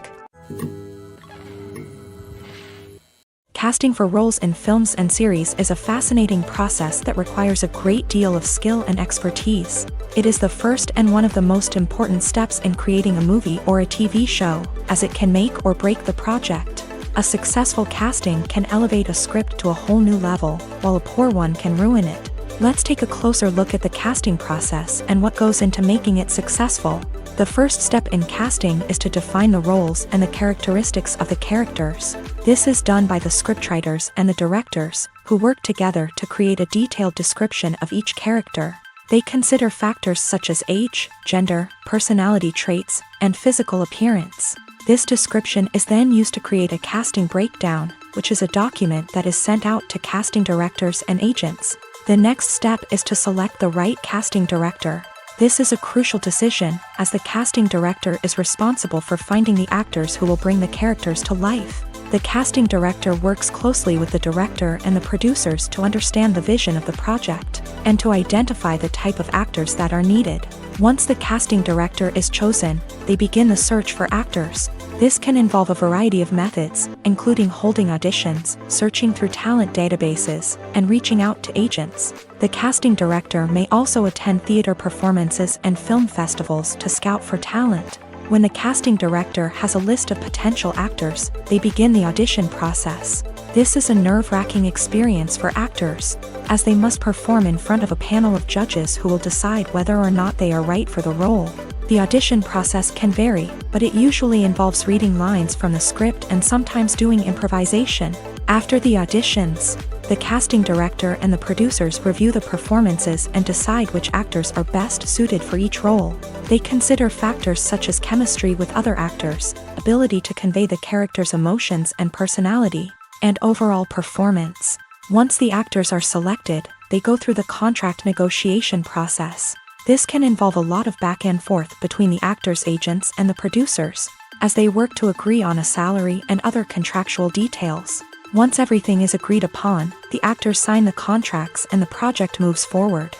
Casting for roles in films and series is a fascinating process that requires a great deal of skill and expertise. It is the first and one of the most important steps in creating a movie or a TV show, as it can make or break the project. A successful casting can elevate a script to a whole new level, while a poor one can ruin it. Let's take a closer look at the casting process and what goes into making it successful. The first step in casting is to define the roles and the characteristics of the characters. This is done by the scriptwriters and the directors, who work together to create a detailed description of each character. They consider factors such as age, gender, personality traits, and physical appearance. This description is then used to create a casting breakdown, which is a document that is sent out to casting directors and agents. The next step is to select the right casting director. This is a crucial decision, as the casting director is responsible for finding the actors who will bring the characters to life. The casting director works closely with the director and the producers to understand the vision of the project, and to identify the type of actors that are needed. Once the casting director is chosen, they begin the search for actors. This can involve a variety of methods, including holding auditions, searching through talent databases, and reaching out to agents. The casting director may also attend theater performances and film festivals to scout for talent. When the casting director has a list of potential actors, they begin the audition process. This is a nerve-wracking experience for actors, as they must perform in front of a panel of judges who will decide whether or not they are right for the role. The audition process can vary, but it usually involves reading lines from the script and sometimes doing improvisation. After the auditions, the casting director and the producers review the performances and decide which actors are best suited for each role. They consider factors such as chemistry with other actors, ability to convey the character's emotions and personality, and overall performance. Once the actors are selected, they go through the contract negotiation process. This can involve a lot of back and forth between the actors' agents and the producers, as they work to agree on a salary and other contractual details. Once everything is agreed upon, the actors sign the contracts and the project moves forward.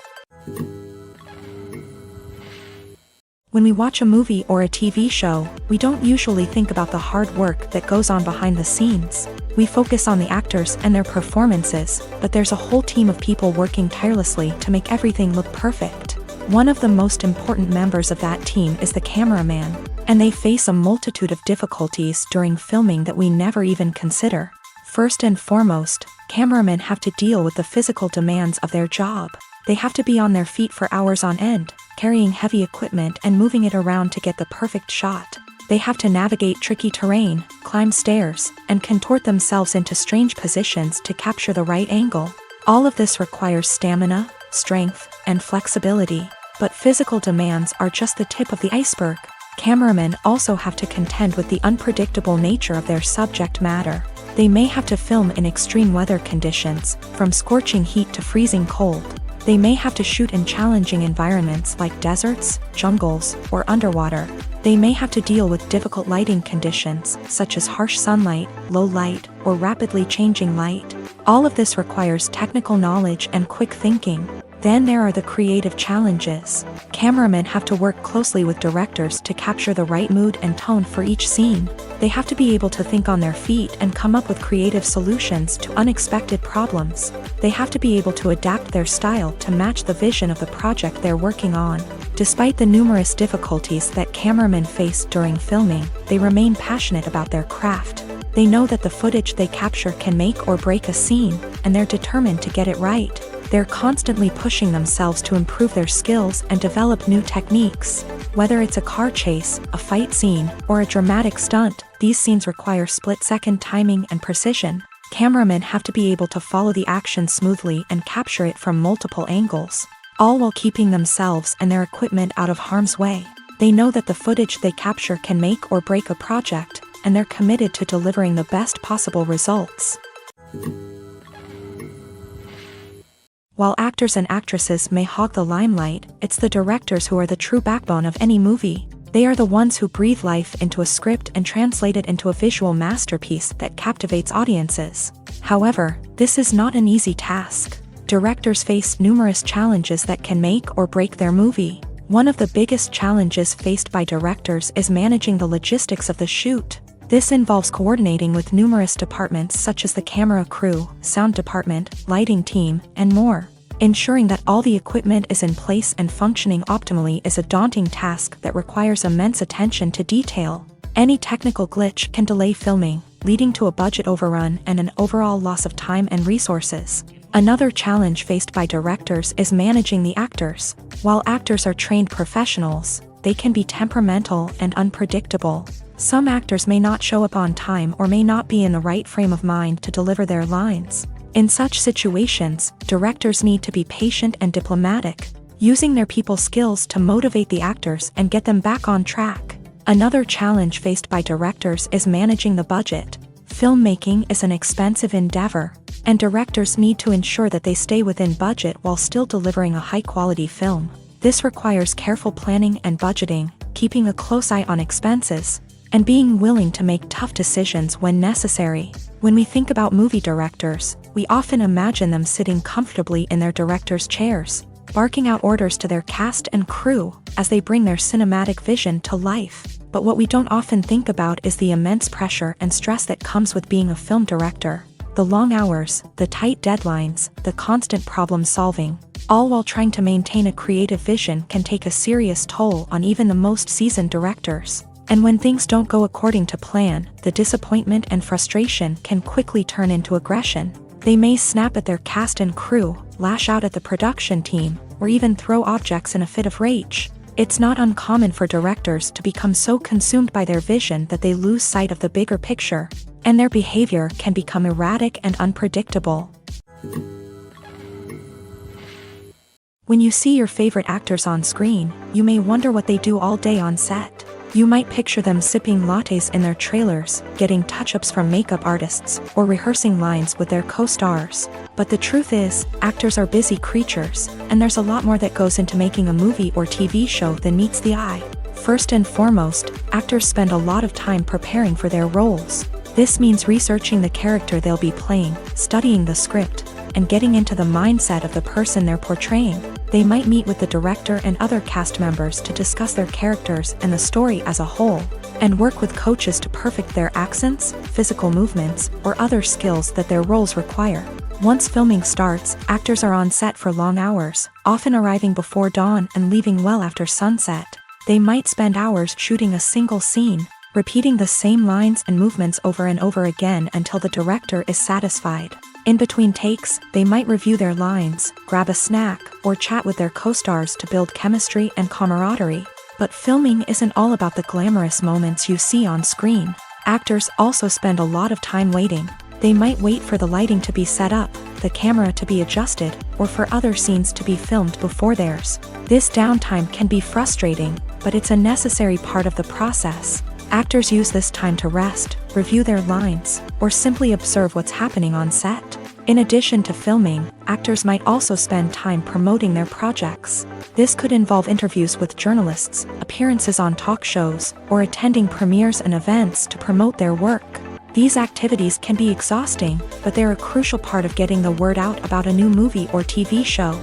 When we watch a movie or a TV show, we don't usually think about the hard work that goes on behind the scenes. We focus on the actors and their performances, but there's a whole team of people working tirelessly to make everything look perfect. One of the most important members of that team is the cameraman, and they face a multitude of difficulties during filming that we never even consider. First and foremost, cameramen have to deal with the physical demands of their job. They have to be on their feet for hours on end, carrying heavy equipment and moving it around to get the perfect shot. They have to navigate tricky terrain, climb stairs, and contort themselves into strange positions to capture the right angle. All of this requires stamina, strength, and flexibility. But physical demands are just the tip of the iceberg. Cameramen also have to contend with the unpredictable nature of their subject matter. They may have to film in extreme weather conditions, from scorching heat to freezing cold. They may have to shoot in challenging environments like deserts, jungles, or underwater. They may have to deal with difficult lighting conditions, such as harsh sunlight, low light, or rapidly changing light. All of this requires technical knowledge and quick thinking. Then there are the creative challenges. Cameramen have to work closely with directors to capture the right mood and tone for each scene. They have to be able to think on their feet and come up with creative solutions to unexpected problems. They have to be able to adapt their style to match the vision of the project they're working on. Despite the numerous difficulties that cameramen face during filming, they remain passionate about their craft. They know that the footage they capture can make or break a scene, and they're determined to get it right. They're constantly pushing themselves to improve their skills and develop new techniques. Whether it's a car chase, a fight scene, or a dramatic stunt, these scenes require split-second timing and precision. Cameramen have to be able to follow the action smoothly and capture it from multiple angles, all while keeping themselves and their equipment out of harm's way. They know that the footage they capture can make or break a project, and they're committed to delivering the best possible results. While actors and actresses may hog the limelight, it's the directors who are the true backbone of any movie. They are the ones who breathe life into a script and translate it into a visual masterpiece that captivates audiences. However, this is not an easy task. Directors face numerous challenges that can make or break their movie. One of the biggest challenges faced by directors is managing the logistics of the shoot. This involves coordinating with numerous departments such as the camera crew, sound department, lighting team, and more. Ensuring that all the equipment is in place and functioning optimally is a daunting task that requires immense attention to detail. Any technical glitch can delay filming, leading to a budget overrun and an overall loss of time and resources. Another challenge faced by directors is managing the actors. While actors are trained professionals, they can be temperamental and unpredictable. Some actors may not show up on time or may not be in the right frame of mind to deliver their lines. In such situations, directors need to be patient and diplomatic, using their people skills to motivate the actors and get them back on track. Another challenge faced by directors is managing the budget. Filmmaking is an expensive endeavor, and directors need to ensure that they stay within budget while still delivering a high-quality film. This requires careful planning and budgeting, keeping a close eye on expenses, and being willing to make tough decisions when necessary. When we think about movie directors, we often imagine them sitting comfortably in their director's chairs, barking out orders to their cast and crew as they bring their cinematic vision to life. But what we don't often think about is the immense pressure and stress that comes with being a film director. The long hours, the tight deadlines, the constant problem solving, all while trying to maintain a creative vision can take a serious toll on even the most seasoned directors. And when things don't go according to plan, the disappointment and frustration can quickly turn into aggression. They may snap at their cast and crew, lash out at the production team, or even throw objects in a fit of rage. It's not uncommon for directors to become so consumed by their vision that they lose sight of the bigger picture, and their behavior can become erratic and unpredictable. When you see your favorite actors on screen, you may wonder what they do all day on set. You might picture them sipping lattes in their trailers, getting touch-ups from makeup artists, or rehearsing lines with their co-stars. But the truth is, actors are busy creatures, and there's a lot more that goes into making a movie or TV show than meets the eye. First and foremost, actors spend a lot of time preparing for their roles. This means researching the character they'll be playing, studying the script, and getting into the mindset of the person they're portraying. They might meet with the director and other cast members to discuss their characters and the story as a whole, and work with coaches to perfect their accents, physical movements, or other skills that their roles require. Once filming starts, actors are on set for long hours, often arriving before dawn and leaving well after sunset. They might spend hours shooting a single scene, repeating the same lines and movements over and over again until the director is satisfied. In between takes, they might review their lines, grab a snack, or chat with their co-stars to build chemistry and camaraderie. But filming isn't all about the glamorous moments you see on screen. Actors also spend a lot of time waiting. They might wait for the lighting to be set up, the camera to be adjusted, or for other scenes to be filmed before theirs. This downtime can be frustrating, but it's a necessary part of the process. Actors use this time to rest, review their lines, or simply observe what's happening on set. In addition to filming, actors might also spend time promoting their projects. This could involve interviews with journalists, appearances on talk shows, or attending premieres and events to promote their work. These activities can be exhausting, but they're a crucial part of getting the word out about a new movie or TV show.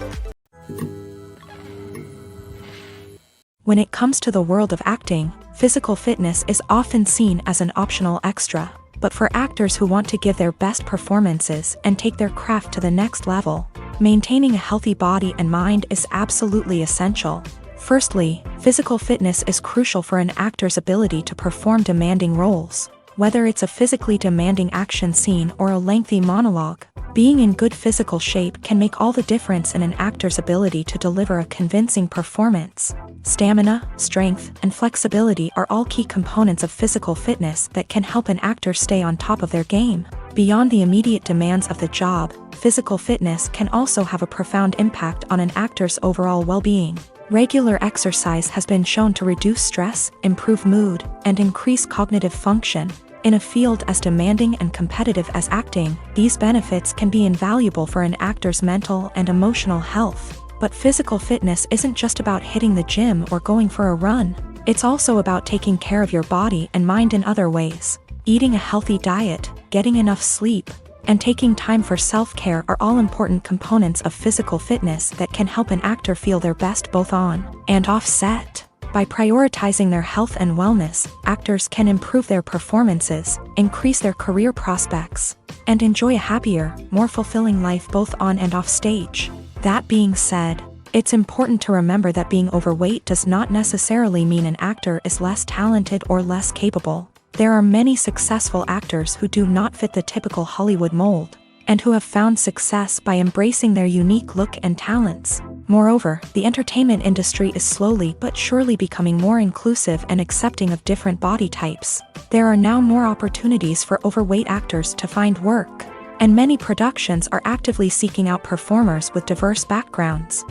When it comes to the world of acting, physical fitness is often seen as an optional extra. But for actors who want to give their best performances and take their craft to the next level, maintaining a healthy body and mind is absolutely essential. Firstly, physical fitness is crucial for an actor's ability to perform demanding roles. Whether it's a physically demanding action scene or a lengthy monologue, being in good physical shape can make all the difference in an actor's ability to deliver a convincing performance. Stamina, strength, and flexibility are all key components of physical fitness that can help an actor stay on top of their game. Beyond the immediate demands of the job, physical fitness can also have a profound impact on an actor's overall well-being. Regular exercise has been shown to reduce stress, improve mood, and increase cognitive function. In a field as demanding and competitive as acting, these benefits can be invaluable for an actor's mental and emotional health. But physical fitness isn't just about hitting the gym or going for a run. It's also about taking care of your body and mind in other ways. Eating a healthy diet, getting enough sleep, and taking time for self-care are all important components of physical fitness that can help an actor feel their best both on and off set. By prioritizing their health and wellness, actors can improve their performances, increase their career prospects, and enjoy a happier, more fulfilling life both on and off stage. That being said, it's important to remember that being overweight does not necessarily mean an actor is less talented or less capable. There are many successful actors who do not fit the typical Hollywood mold, and who have found success by embracing their unique look and talents. Moreover, the entertainment industry is slowly but surely becoming more inclusive and accepting of different body types. There are now more opportunities for overweight actors to find work, and many productions are actively seeking out performers with diverse backgrounds.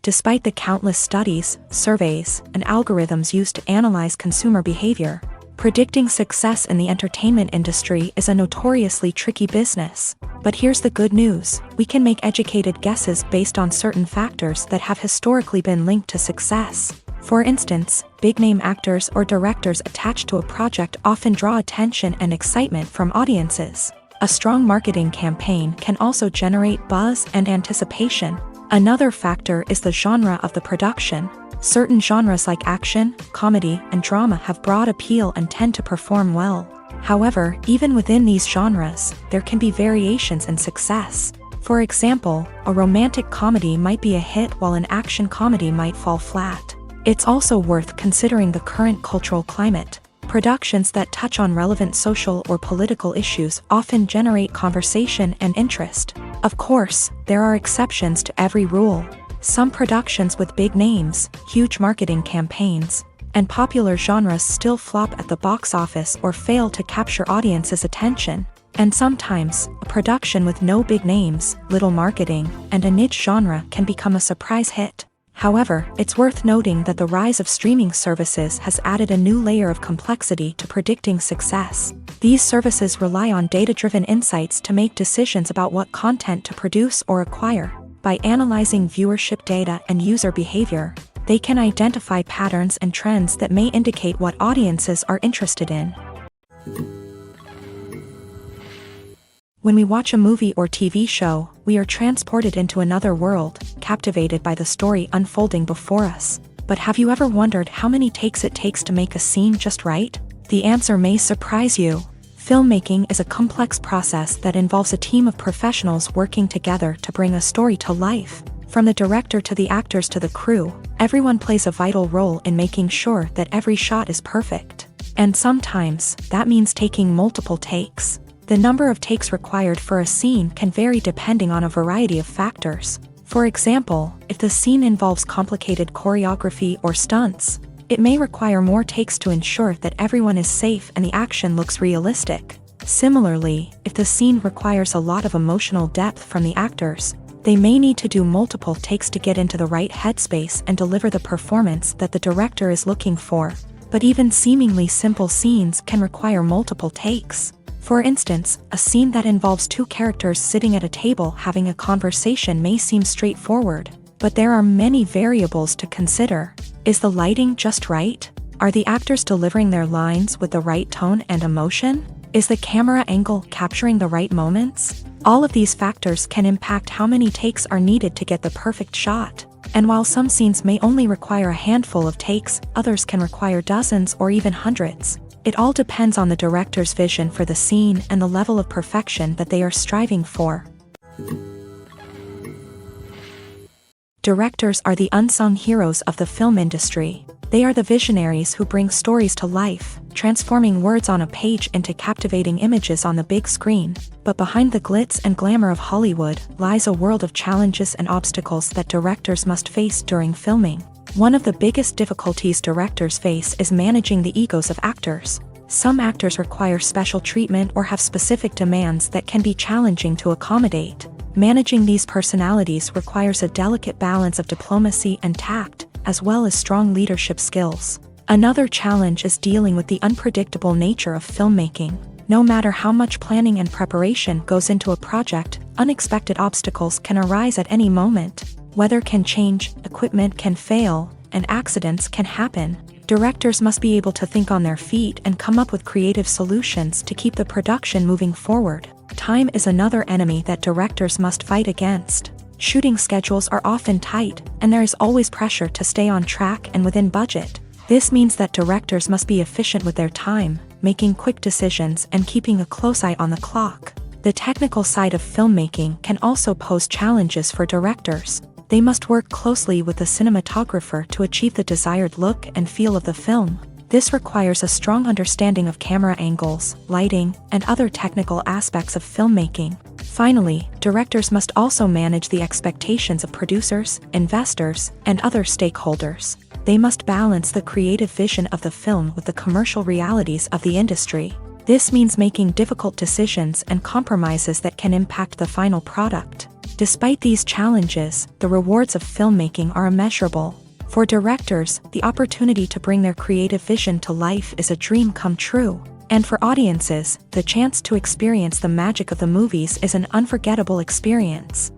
Despite the countless studies, surveys, and algorithms used to analyze consumer behavior, predicting success in the entertainment industry is a notoriously tricky business. But here's the good news: we can make educated guesses based on certain factors that have historically been linked to success. For instance, big-name actors or directors attached to a project often draw attention and excitement from audiences. A strong marketing campaign can also generate buzz and anticipation. Another factor is the genre of the production. Certain genres like action, comedy, and drama have broad appeal and tend to perform well. However, even within these genres, there can be variations in success. For example, a romantic comedy might be a hit while an action comedy might fall flat. It's also worth considering the current cultural climate. Productions that touch on relevant social or political issues often generate conversation and interest. Of course, there are exceptions to every rule. Some productions with big names, huge marketing campaigns, and popular genres still flop at the box office or fail to capture audiences' attention. And sometimes, a production with no big names, little marketing, and a niche genre can become a surprise hit. However, it's worth noting that the rise of streaming services has added a new layer of complexity to predicting success. These services rely on data-driven insights to make decisions about what content to produce or acquire. By analyzing viewership data and user behavior, they can identify patterns and trends that may indicate what audiences are interested in. When we watch a movie or TV show, we are transported into another world, captivated by the story unfolding before us. But have you ever wondered how many takes it takes to make a scene just right? The answer may surprise you. Filmmaking is a complex process that involves a team of professionals working together to bring a story to life. From the director to the actors to the crew, everyone plays a vital role in making sure that every shot is perfect. And sometimes, that means taking multiple takes. The number of takes required for a scene can vary depending on a variety of factors. For example, if the scene involves complicated choreography or stunts, it may require more takes to ensure that everyone is safe and the action looks realistic. Similarly, if the scene requires a lot of emotional depth from the actors, they may need to do multiple takes to get into the right headspace and deliver the performance that the director is looking for. But even seemingly simple scenes can require multiple takes. For instance, a scene that involves two characters sitting at a table having a conversation may seem straightforward, but there are many variables to consider. Is the lighting just right? Are the actors delivering their lines with the right tone and emotion? Is the camera angle capturing the right moments? All of these factors can impact how many takes are needed to get the perfect shot. And while some scenes may only require a handful of takes, others can require dozens or even hundreds. It all depends on the director's vision for the scene and the level of perfection that they are striving for. Directors are the unsung heroes of the film industry. They are the visionaries who bring stories to life, transforming words on a page into captivating images on the big screen. But behind the glitz and glamour of Hollywood lies a world of challenges and obstacles that directors must face during filming. One of the biggest difficulties directors face is managing the egos of actors. Some actors require special treatment or have specific demands that can be challenging to accommodate. Managing these personalities requires a delicate balance of diplomacy and tact, as well as strong leadership skills. Another challenge is dealing with the unpredictable nature of filmmaking. No matter how much planning and preparation goes into a project, unexpected obstacles can arise at any moment. Weather can change, equipment can fail, and accidents can happen. Directors must be able to think on their feet and come up with creative solutions to keep the production moving forward. Time is another enemy that directors must fight against. Shooting schedules are often tight, and there is always pressure to stay on track and within budget. This means that directors must be efficient with their time, making quick decisions and keeping a close eye on the clock. The technical side of filmmaking can also pose challenges for directors. They must work closely with the cinematographer to achieve the desired look and feel of the film. This requires a strong understanding of camera angles, lighting, and other technical aspects of filmmaking. Finally, directors must also manage the expectations of producers, investors, and other stakeholders. They must balance the creative vision of the film with the commercial realities of the industry. This means making difficult decisions and compromises that can impact the final product. Despite these challenges, the rewards of filmmaking are immeasurable. For directors, the opportunity to bring their creative vision to life is a dream come true. And for audiences, the chance to experience the magic of the movies is an unforgettable experience.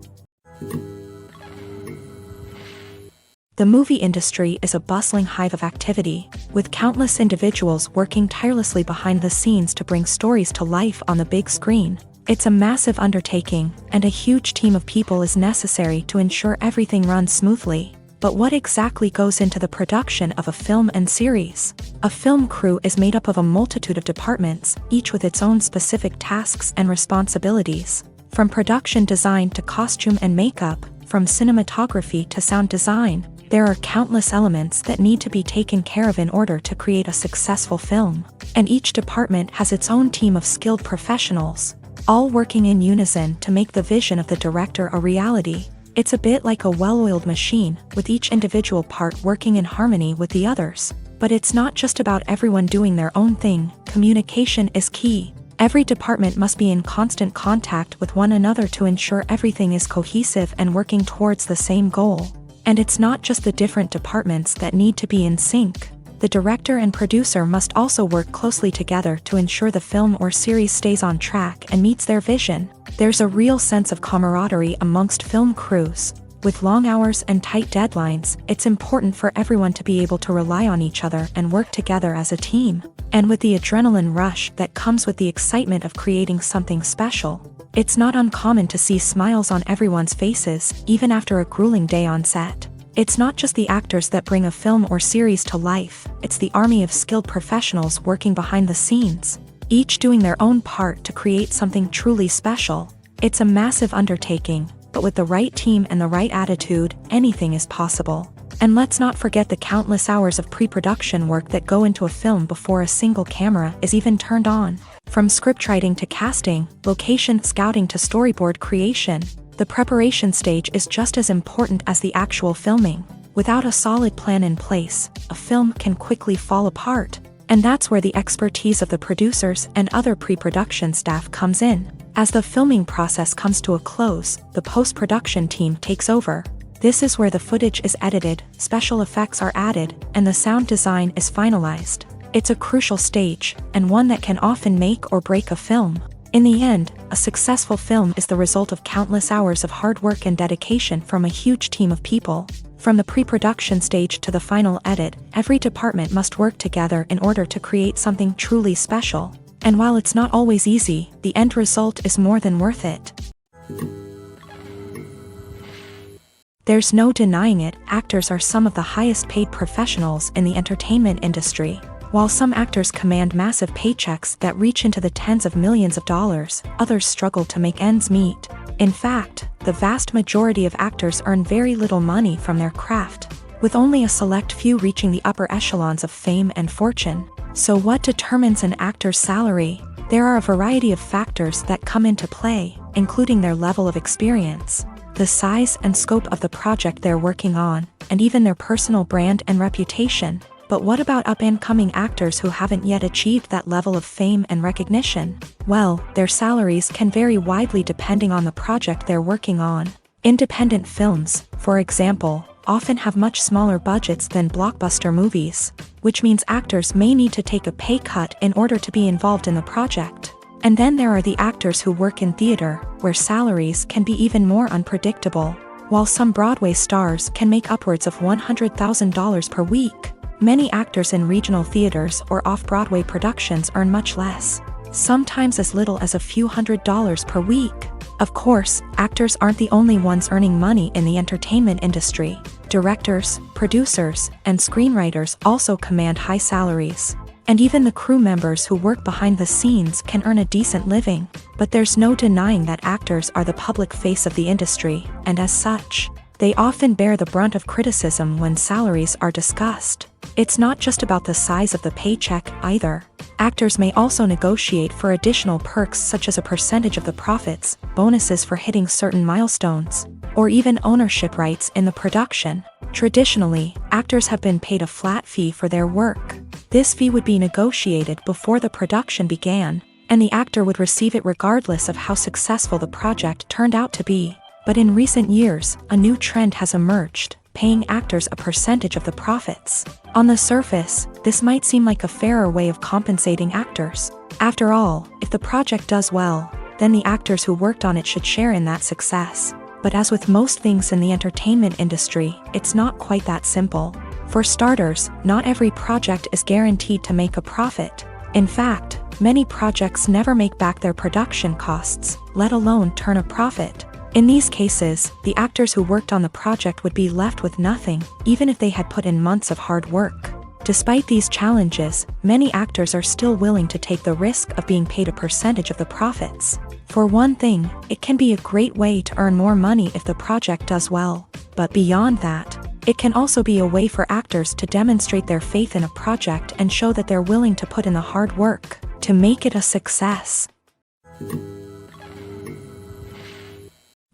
The movie industry is a bustling hive of activity, with countless individuals working tirelessly behind the scenes to bring stories to life on the big screen. It's a massive undertaking, and a huge team of people is necessary to ensure everything runs smoothly. But what exactly goes into the production of a film and series? A film crew is made up of a multitude of departments, each with its own specific tasks and responsibilities. From production design to costume and makeup, from cinematography to sound design, there are countless elements that need to be taken care of in order to create a successful film. And each department has its own team of skilled professionals, all working in unison to make the vision of the director a reality. It's a bit like a well-oiled machine, with each individual part working in harmony with the others. But it's not just about everyone doing their own thing. Communication is key. Every department must be in constant contact with one another to ensure everything is cohesive and working towards the same goal. And it's not just the different departments that need to be in sync. The director and producer must also work closely together to ensure the film or series stays on track and meets their vision. There's a real sense of camaraderie amongst film crews. With long hours and tight deadlines, it's important for everyone to be able to rely on each other and work together as a team. And with the adrenaline rush that comes with the excitement of creating something special, it's not uncommon to see smiles on everyone's faces, even after a grueling day on set. It's not just the actors that bring a film or series to life, it's the army of skilled professionals working behind the scenes, each doing their own part to create something truly special. It's a massive undertaking, but with the right team and the right attitude, anything is possible. And let's not forget the countless hours of pre-production work that go into a film before a single camera is even turned on. From scriptwriting to casting, location scouting to storyboard creation, the preparation stage is just as important as the actual filming. Without a solid plan in place, a film can quickly fall apart. And that's where the expertise of the producers and other pre-production staff comes in. As the filming process comes to a close, the post-production team takes over. This is where the footage is edited, special effects are added, and the sound design is finalized. It's a crucial stage, and one that can often make or break a film. In the end, a successful film is the result of countless hours of hard work and dedication from a huge team of people. From the pre-production stage to the final edit, every department must work together in order to create something truly special. And while it's not always easy, the end result is more than worth it. There's no denying it, actors are some of the highest paid professionals in the entertainment industry. While some actors command massive paychecks that reach into the tens of millions of dollars, others struggle to make ends meet. In fact, the vast majority of actors earn very little money from their craft, with only a select few reaching the upper echelons of fame and fortune. So what determines an actor's salary? There are a variety of factors that come into play, including their level of experience, the size and scope of the project they're working on, and even their personal brand and reputation. But what about up-and-coming actors who haven't yet achieved that level of fame and recognition? Well, their salaries can vary widely depending on the project they're working on. Independent films, for example, often have much smaller budgets than blockbuster movies, which means actors may need to take a pay cut in order to be involved in the project. And then there are the actors who work in theater, where salaries can be even more unpredictable. While some Broadway stars can make upwards of $100,000 per week, many actors in regional theaters or off-Broadway productions earn much less, sometimes as little as a few $100s per week. Of course, actors aren't the only ones earning money in the entertainment industry. Directors, producers, and screenwriters also command high salaries. And even the crew members who work behind the scenes can earn a decent living. But there's no denying that actors are the public face of the industry, and as such, they often bear the brunt of criticism when salaries are discussed. It's not just about the size of the paycheck, either. Actors may also negotiate for additional perks such as a percentage of the profits, bonuses for hitting certain milestones, or even ownership rights in the production. Traditionally, actors have been paid a flat fee for their work. This fee would be negotiated before the production began, and the actor would receive it regardless of how successful the project turned out to be. But in recent years, a new trend has emerged, paying actors a percentage of the profits. On the surface, this might seem like a fairer way of compensating actors. After all, if the project does well, then the actors who worked on it should share in that success. But as with most things in the entertainment industry, it's not quite that simple. For starters, not every project is guaranteed to make a profit. In fact, many projects never make back their production costs, let alone turn a profit. In these cases, the actors who worked on the project would be left with nothing, even if they had put in months of hard work. Despite these challenges, many actors are still willing to take the risk of being paid a percentage of the profits. For one thing, it can be a great way to earn more money if the project does well. But beyond that, it can also be a way for actors to demonstrate their faith in a project and show that they're willing to put in the hard work to make it a success.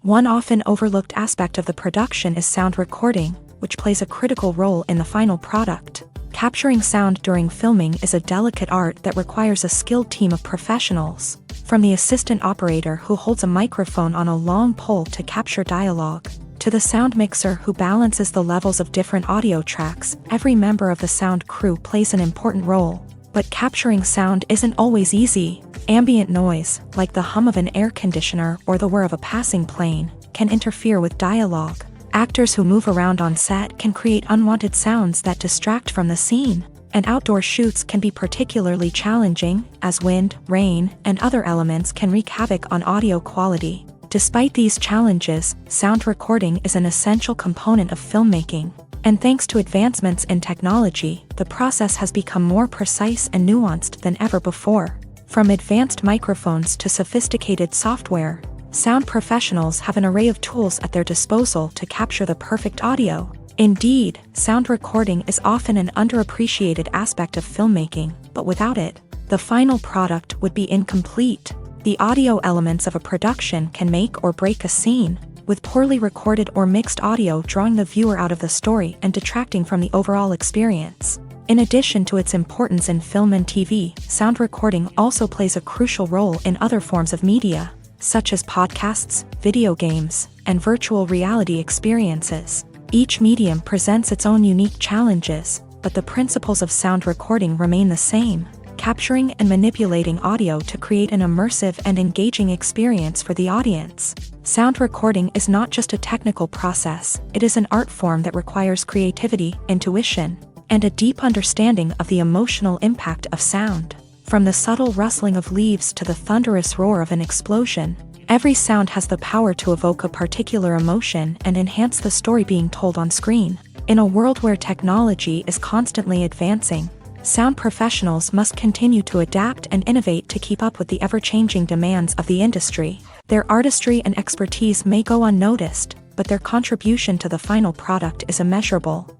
One often overlooked aspect of the production is sound recording, which plays a critical role in the final product. Capturing sound during filming is a delicate art that requires a skilled team of professionals, from the assistant operator who holds a microphone on a long pole to capture dialogue, to the sound mixer who balances the levels of different audio tracks. Every member of the sound crew plays an important role. But capturing sound isn't always easy. Ambient noise, like the hum of an air conditioner or the whir of a passing plane, can interfere with dialogue. Actors who move around on set can create unwanted sounds that distract from the scene. And outdoor shoots can be particularly challenging, as wind, rain, and other elements can wreak havoc on audio quality. Despite these challenges, sound recording is an essential component of filmmaking. And thanks to advancements in technology, the process has become more precise and nuanced than ever before. From advanced microphones to sophisticated software, sound professionals have an array of tools at their disposal to capture the perfect audio. Indeed, sound recording is often an underappreciated aspect of filmmaking, but without it, the final product would be incomplete. The audio elements of a production can make or break a scene, with poorly recorded or mixed audio drawing the viewer out of the story and detracting from the overall experience. In addition to its importance in film and TV, sound recording also plays a crucial role in other forms of media, such as podcasts, video games, and virtual reality experiences. Each medium presents its own unique challenges, but the principles of sound recording remain the same: capturing and manipulating audio to create an immersive and engaging experience for the audience. Sound recording is not just a technical process, it is an art form that requires creativity, intuition, and a deep understanding of the emotional impact of sound. From the subtle rustling of leaves to the thunderous roar of an explosion, every sound has the power to evoke a particular emotion and enhance the story being told on screen. In a world where technology is constantly advancing, sound professionals must continue to adapt and innovate to keep up with the ever-changing demands of the industry. Their artistry and expertise may go unnoticed, but their contribution to the final product is immeasurable.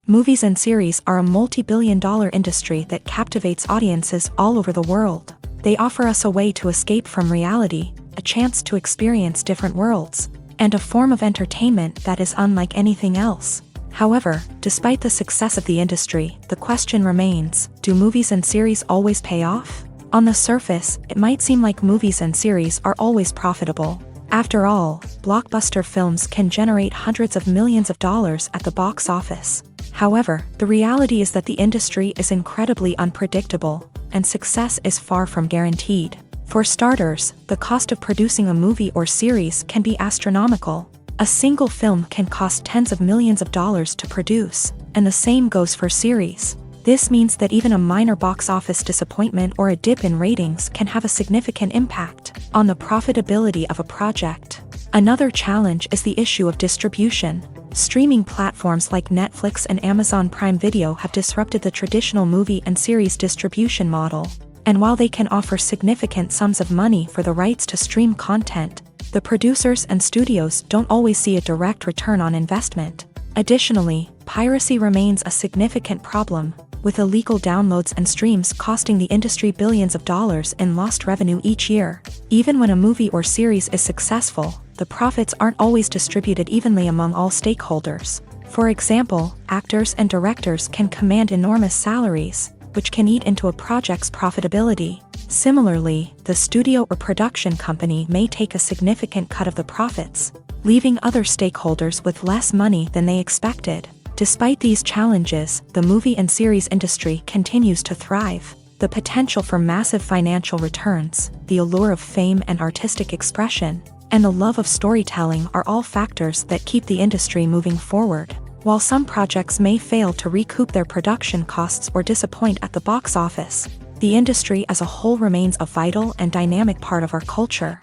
Movies and series are a multi-billion-dollar industry that captivates audiences all over the world. They offer us a way to escape from reality, a chance to experience different worlds, and a form of entertainment that is unlike anything else. However, despite the success of the industry, the question remains, do movies and series always pay off? On the surface, it might seem like movies and series are always profitable. After all, blockbuster films can generate hundreds of millions of dollars at the box office. However, the reality is that the industry is incredibly unpredictable, and success is far from guaranteed. For starters, the cost of producing a movie or series can be astronomical. A single film can cost tens of millions of dollars to produce, and the same goes for series. This means that even a minor box office disappointment or a dip in ratings can have a significant impact on the profitability of a project. Another challenge is the issue of distribution. Streaming platforms like Netflix and Amazon Prime Video have disrupted the traditional movie and series distribution model. And while they can offer significant sums of money for the rights to stream content, the producers and studios don't always see a direct return on investment. Additionally, piracy remains a significant problem, with illegal downloads and streams costing the industry billions of dollars in lost revenue each year. Even when a movie or series is successful, the profits aren't always distributed evenly among all stakeholders. For example, actors and directors can command enormous salaries, which can eat into a project's profitability. Similarly, the studio or production company may take a significant cut of the profits, leaving other stakeholders with less money than they expected. Despite these challenges, the movie and series industry continues to thrive. The potential for massive financial returns, the allure of fame and artistic expression, and the love of storytelling are all factors that keep the industry moving forward. While some projects may fail to recoup their production costs or disappoint at the box office, the industry as a whole remains a vital and dynamic part of our culture.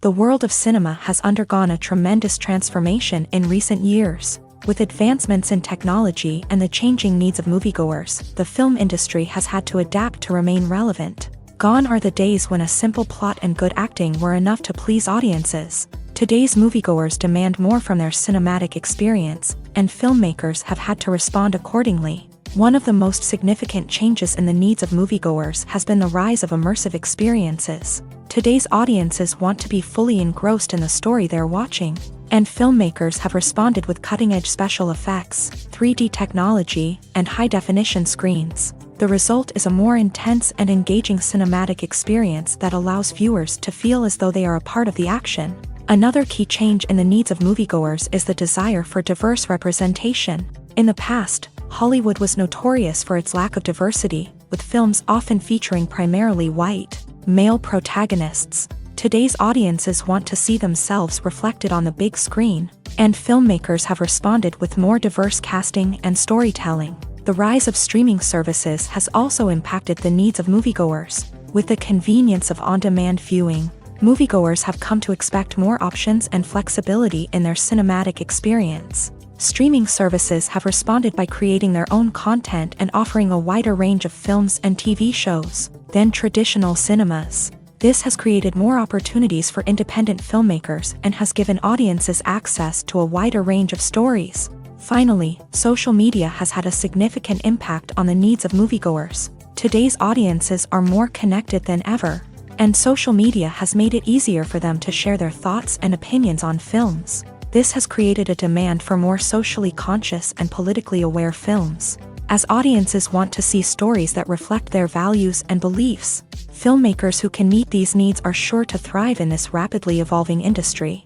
The world of cinema has undergone a tremendous transformation in recent years. With advancements in technology and the changing needs of moviegoers, the film industry has had to adapt to remain relevant. Gone are the days when a simple plot and good acting were enough to please audiences. Today's moviegoers demand more from their cinematic experience, and filmmakers have had to respond accordingly. One of the most significant changes in the needs of moviegoers has been the rise of immersive experiences. Today's audiences want to be fully engrossed in the story they're watching, and filmmakers have responded with cutting-edge special effects, 3D technology, and high-definition screens. The result is a more intense and engaging cinematic experience that allows viewers to feel as though they are a part of the action. Another key change in the needs of moviegoers is the desire for diverse representation. In the past, Hollywood was notorious for its lack of diversity, with films often featuring primarily white, male protagonists. Today's audiences want to see themselves reflected on the big screen, and filmmakers have responded with more diverse casting and storytelling. The rise of streaming services has also impacted the needs of moviegoers. With the convenience of on-demand viewing, moviegoers have come to expect more options and flexibility in their cinematic experience. Streaming services have responded by creating their own content and offering a wider range of films and TV shows than traditional cinemas. This has created more opportunities for independent filmmakers and has given audiences access to a wider range of stories. Finally, social media has had a significant impact on the needs of moviegoers. Today's audiences are more connected than ever, and social media has made it easier for them to share their thoughts and opinions on films. This has created a demand for more socially conscious and politically aware films. As audiences want to see stories that reflect their values and beliefs, filmmakers who can meet these needs are sure to thrive in this rapidly evolving industry.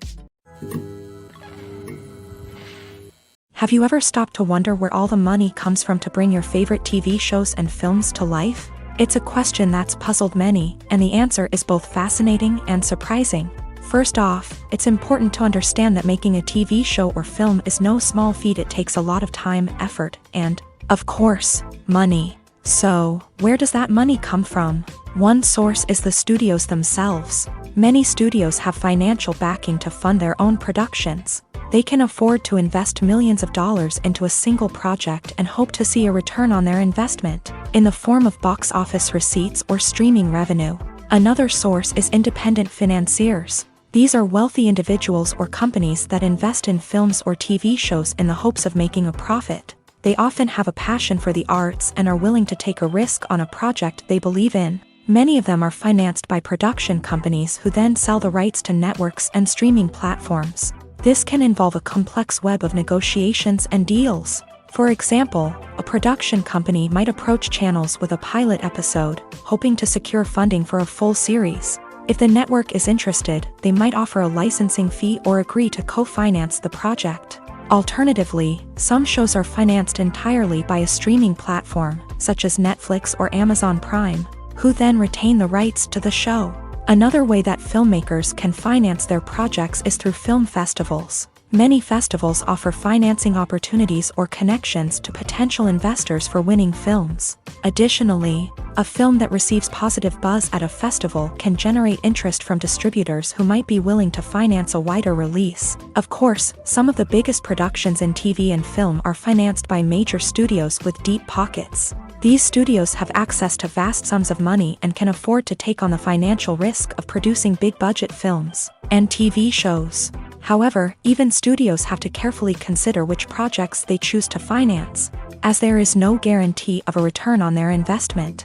Have you ever stopped to wonder where all the money comes from to bring your favorite TV shows and films to life? It's a question that's puzzled many, and the answer is both fascinating and surprising. First off, it's important to understand that making a TV show or film is no small feat. It takes a lot of time, effort, and, of course, money. So, where does that money come from? One source is the studios themselves. Many studios have financial backing to fund their own productions. They can afford to invest millions of dollars into a single project and hope to see a return on their investment, in the form of box office receipts or streaming revenue. Another source is independent financiers. These are wealthy individuals or companies that invest in films or TV shows in the hopes of making a profit. They often have a passion for the arts and are willing to take a risk on a project they believe in. Many of them are financed by production companies who then sell the rights to networks and streaming platforms. This can involve a complex web of negotiations and deals. For example, a production company might approach channels with a pilot episode, hoping to secure funding for a full series. If the network is interested, they might offer a licensing fee or agree to co-finance the project. Alternatively, some shows are financed entirely by a streaming platform, such as Netflix or Amazon Prime, who then retain the rights to the show. Another way that filmmakers can finance their projects is through film festivals. Many festivals offer financing opportunities or connections to potential investors for winning films. Additionally, a film that receives positive buzz at a festival can generate interest from distributors who might be willing to finance a wider release. Of course, some of the biggest productions in TV and film are financed by major studios with deep pockets. These studios have access to vast sums of money and can afford to take on the financial risk of producing big-budget films and TV shows. However, even studios have to carefully consider which projects they choose to finance, as there is no guarantee of a return on their investment.